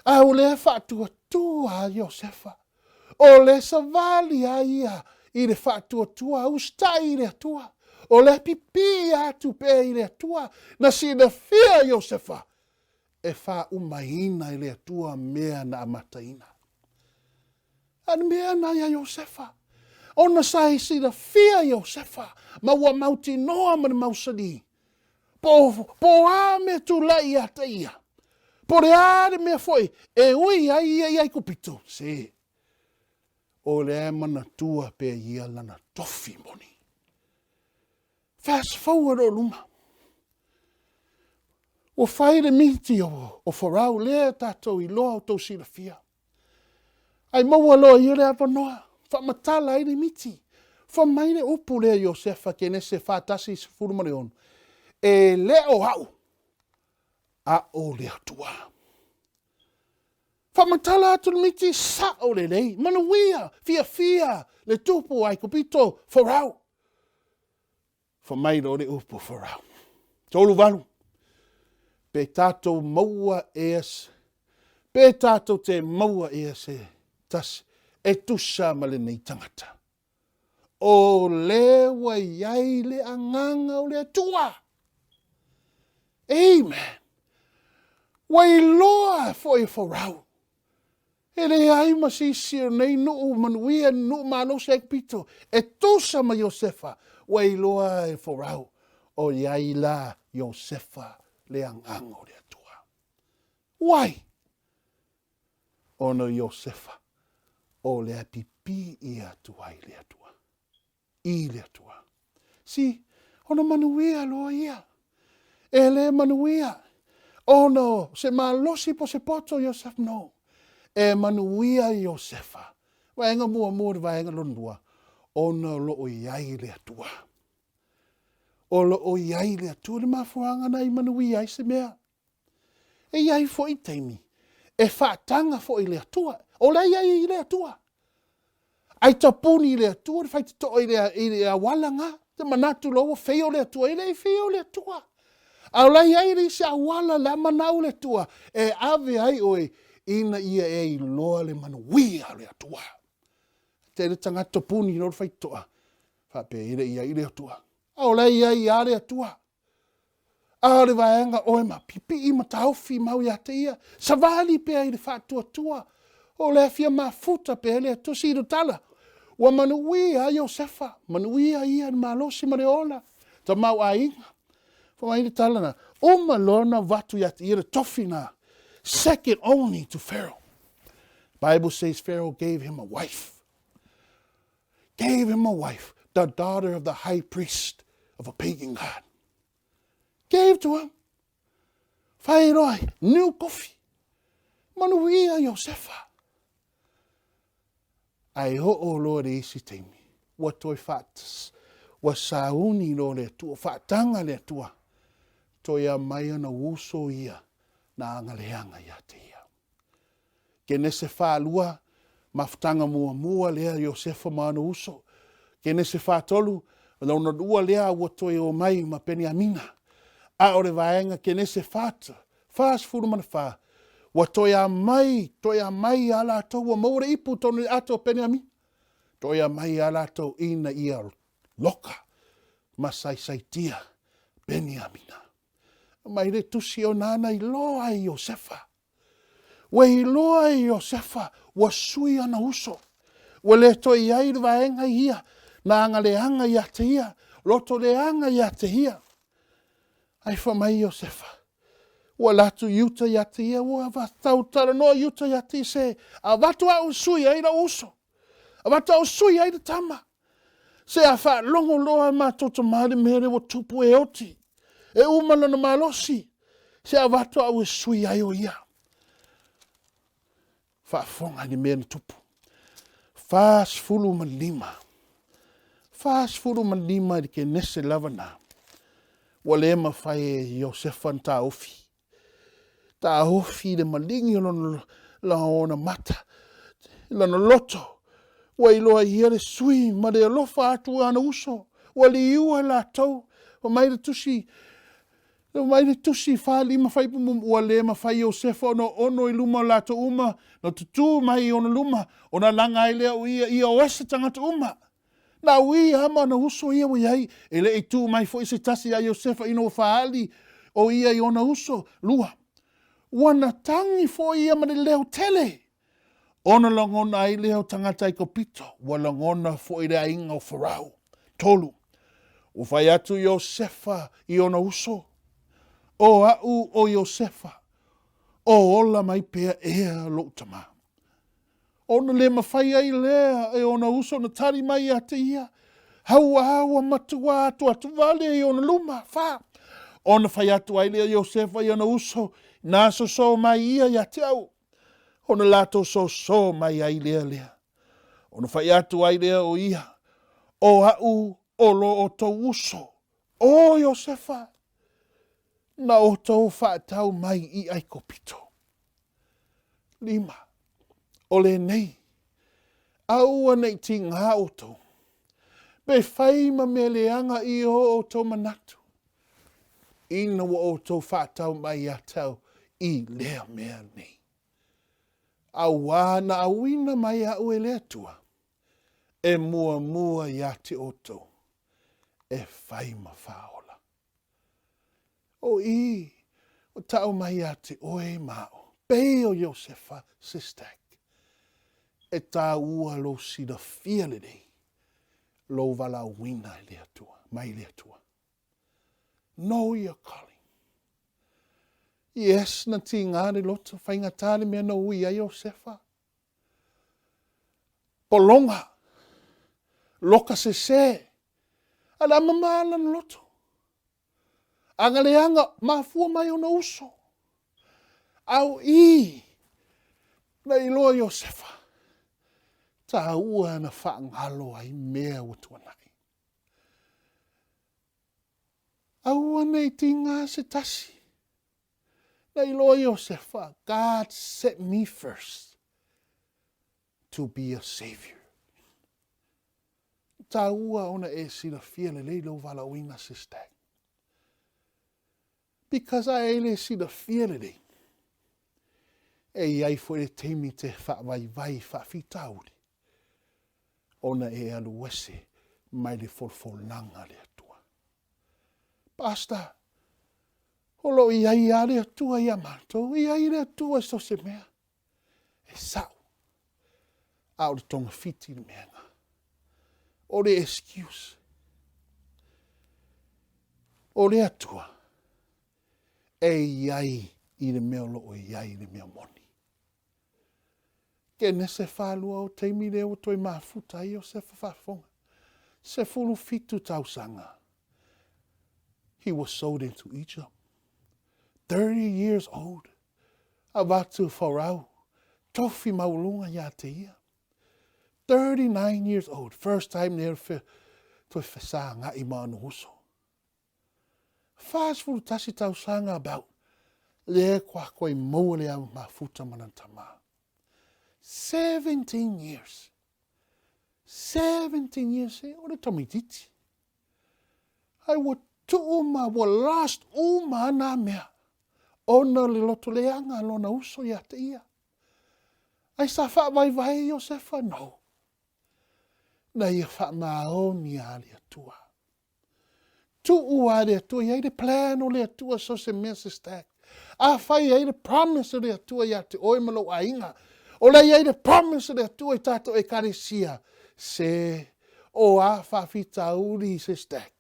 A o le fatua tua Iosefa. O le savali a ia i le fatua tua ustai le atua. O le pipi atu pe i le atua. Na si le fia Iosefa. E fa umaina i le atua mea na amataina. An mea na ia Iosefa. Ona sai si da fia Iosefa, ma ua mauti noa ma mausani. Po a me tu lai a te ia. Po re are mea foi, e ui ai kupito. Se, o le e mana tua pe ia lana tofi moni. Fast forward o luma. O whaere miti o wharau lea tatou i loa o tau si da fia. Ai maua loa i le avanoa. Whamatala i le miti. Whamaine upu lea Iosefa ke nese whātasi Sefulua'i onu. E leo au. A o lea tua. Whamatala atu le miti sa o le lei. Manuia, fia, le tupu ai kupito wharau. Whamaine o le upu wharau. Tolu walu. Pe tātou maua eas. Pe tātou te maua eas e tas. E tusa ma le nei tangata. O lewa iai le anganga o le atua. Amen. Wai loa fo e wharau. E le ai masisi nei nuu manuia nuu malo se pito. E tosa ma Iosefa. Wa iloa e forau. O iai la Iosefa le angango le atua. Wai? Ono Iosefa. O le apipi i atua i le atua. I le atua. Si, ono manuia loa ia. E le manuia. Ono se malosi po se poto Iosefa no. E manuia Iosefa. Vaenga mua vaenga londua. Ono lo iai le atua. O lo iai le atua le mafuanga na i manuia i se mea. E iai fo i teimi. E whaatanga fo i le atua. O le iai i le atua. Ai tapuni i le atua. Le whai to i le awalanga. Te manatu loa feo le atua. I le feo le atua. Au lai ai ri se awala la manau le atua. E ave ai oe. Ina ia e i loa le manuia le atua. Te le tangata puni no fai toa. Whape ia i le atua. Au lai ai a le atua. A le vaenga oe ma pipi i mataufi mau ia te ia. Savali pe i le whatua tua. O le fia mafuta pe le tusi i tala. Wa manuia Iosefa. Manuia ia ni malosi ma le ola. Ta mau a inga. Fa i le tala na. O Maalona vatu ia te ia le tofina. Second only to Pharaoh. Bible says Pharaoh gave him a wife. Gave him a wife, the daughter of the high priest of a pagan god. Gave to him. Faafeiloaiga, new coffee. Manuia Iosefa. Ai ho'o loa le isi teimi. Wa toi fatas. Wa sauni lo le tua. Fatanga le tua. Toi a mai ana uso ia. Na angaleanga ia te ia. Ke nese whaalua, mafutanga mua lea Iosefa maana uso. Ke nese whaatolu, launa dua lea ua toe o mai ma peni amina. A ore vaenga ke nese whaata, whaas furu mana wha. Wa toe a mai ala atou, wa maure ipu tonu ato peni amina. Toe a mai ala atou ina ia loka, ma saisaitia peni amina. Mai le tusi o nana i loa i Iosefa. Wa i loa i Iosefa, wa sui ana uso. Wa le to i ai vaenga ia, na anga le anga ia te ia, loto le anga ia te ia. Ai wha mai Iosefa. Wa latu yuta ia te ia, wa vatau tara noa yuta ia te se, a watu au sui ai la uso. A watu au sui ai la tama. Se a wha longo loa ma toto maari mere wa tupu e oti. E umana na malosi. Se a watu au sui ai o ia. Whaafonga ni mea ni tupu. Fast fulu man lima. Fast fulu man lima di ke nese lavana. Wale ma fai e Iosefan ta ofi. Ta ofi de malingi la ona mata. Lana loto. Wa iloa iere sui ma de alofa atu ana uso. Wali iua la tau. Wa mai de tusi. Mai de tusi fa lima fai pum wale ma fai Iosefa ono iluma la to uma. No tutu mai ona luma. Ona langa ile o ia o ese tangata uma. Na ui hama na uso ia wa iai. Ele i tu mai fo isi tasi a Iosefa ino faali. O ia i ona uso. Lua. Wana tangi fo ia ma de leo tele. Ona langona ai leo tangata i kopito. Wa langona fo i rea inga o farau. Tolu. Ufai atu Iosefa i ona uso. O au o Iosefa. O ola mai pea ea lotama. Ona le mawhai ai lea e ona uso na tari mai a te ia. Haua matua atu vale e ona luma. Wha. Ona whai atu ai lea Iosefa i ona uso. Nā so mai ia ia te au. Ona lato so mai ai lea. Ona whai atu ai lea o ia. O au o lo o to uso. O Iosefa. Na o tau whaatau mai i ai kopito. 5. O le nei. Aua nei ti ngā o tau. Be whai ma mele anga i o tau manatu. Ina wa o tau whaatau mai a tau i lea mea nei. Aua na awina mai a ue lea tua. E mua ia te o tau. E whai ma whaola. O i, o tau mai a te oe mao. Pei o Iosefa, SISDAC. e tā ua lo sida fia le dei. Lo vala wina le atua, mai le atua. Know your calling. Yes, na ti ngāre loto, whainga tāle mea no ui ai o sefa. Polonga, loka se, ala mamala na loto. Angaleanga, mafua mai o na uso. Au na iloa o sefa. Tā ua na whaangalo ai mea o tuanai. Au nei tinga se tasi. Na iloa Iosefa, God set me first to be a savior. Tā ua ona e sila fia le leilo wala uina SISDAC. Because I ele sila fia le leilo. E iai fo e teimi te whaavai Faafeiloaiga. Ona e alu wese mai le folfolanga le atua. Pastor, holo iai ale atua ia mato, iai le atua so se mea. E sau. Au le tonga fiti le meanga. O le excuse. O le atua. E iai i le mea loo iai le mea moni. Ke ne se whalua o teimi leo toi mafuta i o se whafonga. Se fulu fitu tausanga. He was sold into Egypt. 30 years old. Avatu Farao. Tofi maulunga ya te ia. 39 years old. First time there to fesa nga ima no huso. Fast fulu tasi tausanga about le kwa koi mo le mafuta manantama. 17 years. 17 years. O le tomititi. I would Tootoomaa wa last uma na mea. Ona le loto leanga lona uso ya te ia. Ai sa whaavai Iosefa? No. Na ia whaamaoni a le atua. Tu'u a le atua, iai le plan o le atua so se mea SISDAC. A whai iai le promise o le atua ya te oi Malumalu. O la iai le promise o le atua i tato Ekalesia. Se o a Faafeiloaiga li SISDAC.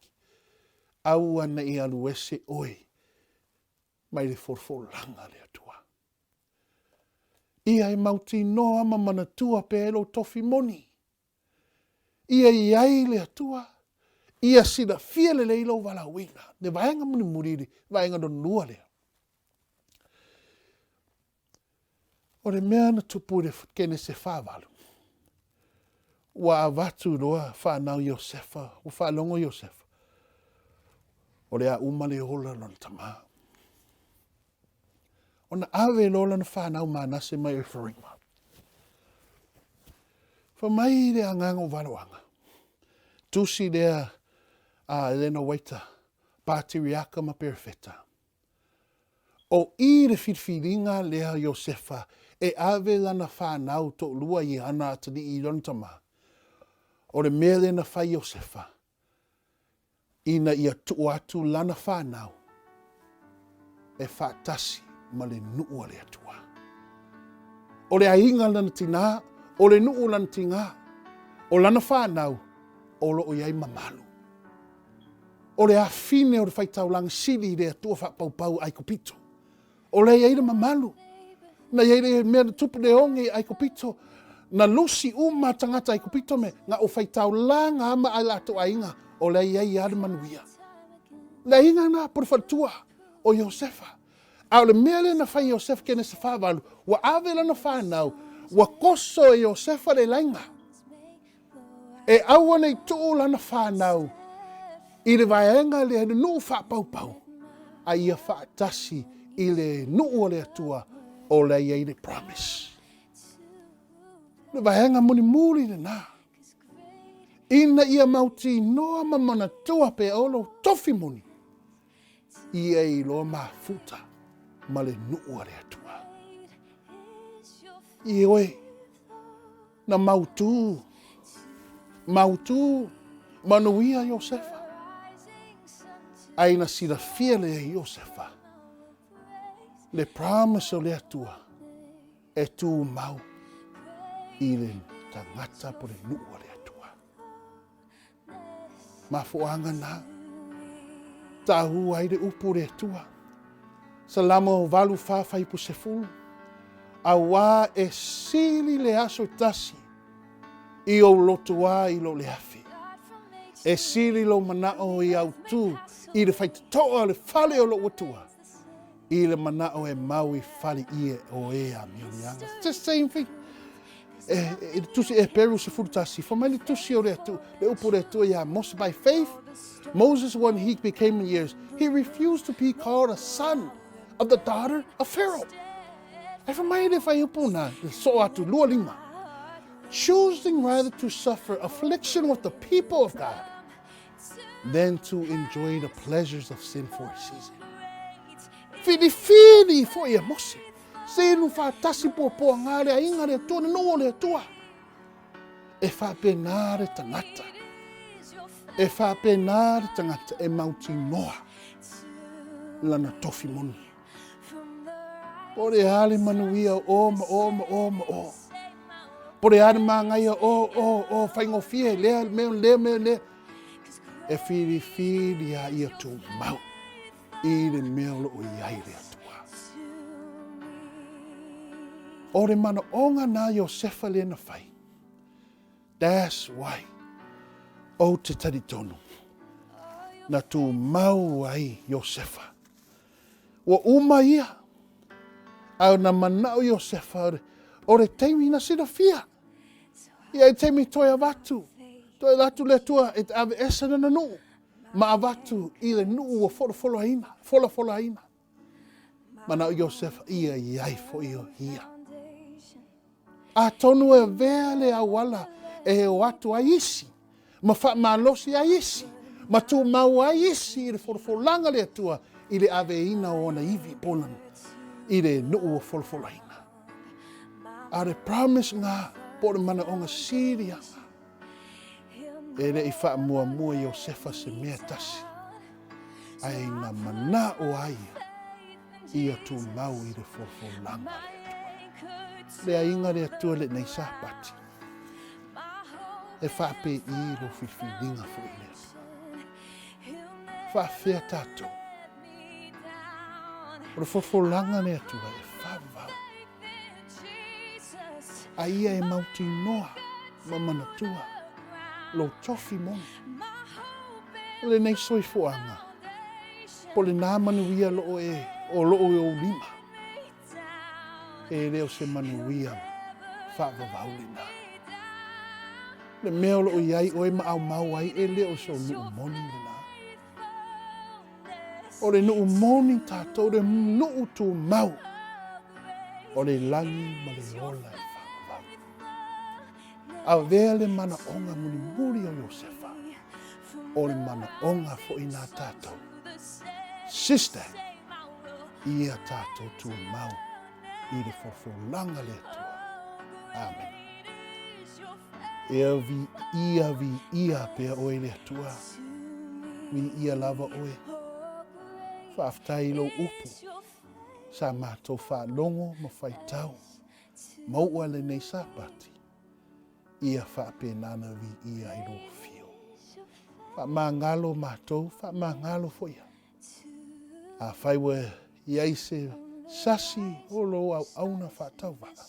Au ana i alu ese oi. Mai le forfolanga le atua. Ia e mauti no ama manatua pe elo tofi moni. Ia iai le atua. Ia sida fia le leilo wala wina. Ne vaenga muni muriri, vaenga don lua lea. O le mea na tupu le kene se whāwalu. Wa avatu roa whanau Iosefa, o whalongo Iosefa. O le a umale ola lon tamaa. O na awe lola na whanau manase mai Eferima. Fa mai le angango walawanga. Tusi lea lena waita. Patiriaka ma perfeta. O i le whiwhiringa lea Iosefa. E ave lana whanau to lua i ana atani i lon tamaa. O le mele na whai Iosefa. Ina ia tuatu lana whanau. E whaatasi ma le nuu le atua. O le ainga lana tina, o le nuu lana tinga, o lana whanau, o lo o iai mamalu. O le afine o le Faitau lang sili le atua whapaupau ai kopito. O le iai le mamalu. Na iai le mea tupu le onge ai kopito. Na lusi uma tangata ai kopito me, nga o Faitau lang ama ai lato ainga. O le iai ale manuia. Le inga na por fatua o Iosefa. Au le mele na fai Iosefa kene se whawalu. Wa ave na whanau. Wa koso e Iosefa le lainga. E aua nei tuu lana whanau. I le vaenga le hene nuu whapaupau. A ia whaatasi i le nuu le atua o le iai le promise. Le vaenga muni muri le naa. Ina ia mauti noa mamana tua pe olo tofi muni. Ia i loa mafuta ma le nuu le atua. I oe na mautu manuia Iosefa. Aina sila fia le Iosefa. Le promise o le atua e tu mau. i le tangata po le nuu o le atua. Mafuanga na, tahu ai le upu le atua. Salama o valu whawhai po Sefulu. A wā e sili le aso tasi i o lotoa i lo le afi. E sili lo manao i au tu i le Faitau le fale o lo watua. I le manao e mau i fale ie o e a mionianga. It's the same thing. E tusi e peru Sefulu tasi. For many tusi o le atu, le upu le atu ia most by faith. Moses, when he became in years, he refused to be called a son of the daughter of Pharaoh. E whamaere whai upu na, so atu lua lima. Choosing rather to suffer affliction with the people of God than to enjoy the pleasures of sin for a season. Fili fo ia mosi. Senu whatasi po ngare a inga le tua, no le tua. E whapenare tangata. E whapenare tangata e mauti noa. Lana tofi monu. Pore hale manuia o. Pore hale mangaia o, whaingo fie, lea. E fili a ia tu mau. I le meo o iai le atua. Ore mana onga na Iosefa le na whai. That's why. O te taritonu. Na tu mau ai Iosefa. Wa uma ia. Au na manao Iosefa ore teimi na sina fia. Ia e teimi toia watu. Toia watu le tua et ave esa na nuu. Ma avatu i le nuu o foloaina. Manao Iosefa ia iai fo io hia. A tonu e vea le awala e o atu a isi. Ma losi a isi. Ma tu mau a isi i le fololanga le atua i le ave ina o na iwi polanu. I le nuu o fololaina. A le promise ngā po le mana o ngā Siria. E le i wha mua Iosefa se mea tasi. Ai ngā mana o ai. Ia tu mau i le fololanga le atua. Le ainga le atua le nei Sapati. E wha pe i lo whiwhiringa fo i le atua. Wha whea tātou. O le fololanga le atua e whawau. A ia e mauti noa ma manatua. Lo tofi moni. Le nei soifoanga. Po le nā manuia loo e, o loo e o lima. E leo se manuia whaavawaulina. Le mea loo iai o e maau mau ai e leo se o nuu moni lina. O le nuu moni tātou, le nuu tu mau. O le langi ma le ola e whaavawau. A vea le mana onga muri o Iosefa. O le mana onga fo i nā tātou. SISDAC. Ia tātou tu mau. I le fololanga le atua. Amen. Ia pea oe le atua. Vi ia lava oe. Whaaftai lo upu. Sa mātou whaalongo ma Faitau. Maua le nei Sapati. Ia whaapenana vi ia i lo fio. Whaamangalo mātou, whaamangalo fo ia. A whaiwa iai se sasi o lo au auna whaatau waka.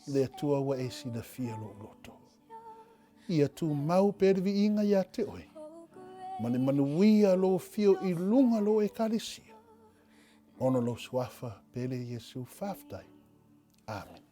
Le atua wa e sina fia lo loto. Ia tu mau pervi inga ia te oi. Mane manuia lo fio i lunga lo Ekalesia. Ono lo swafa pele Yesu Faafeiloaiga. Amen.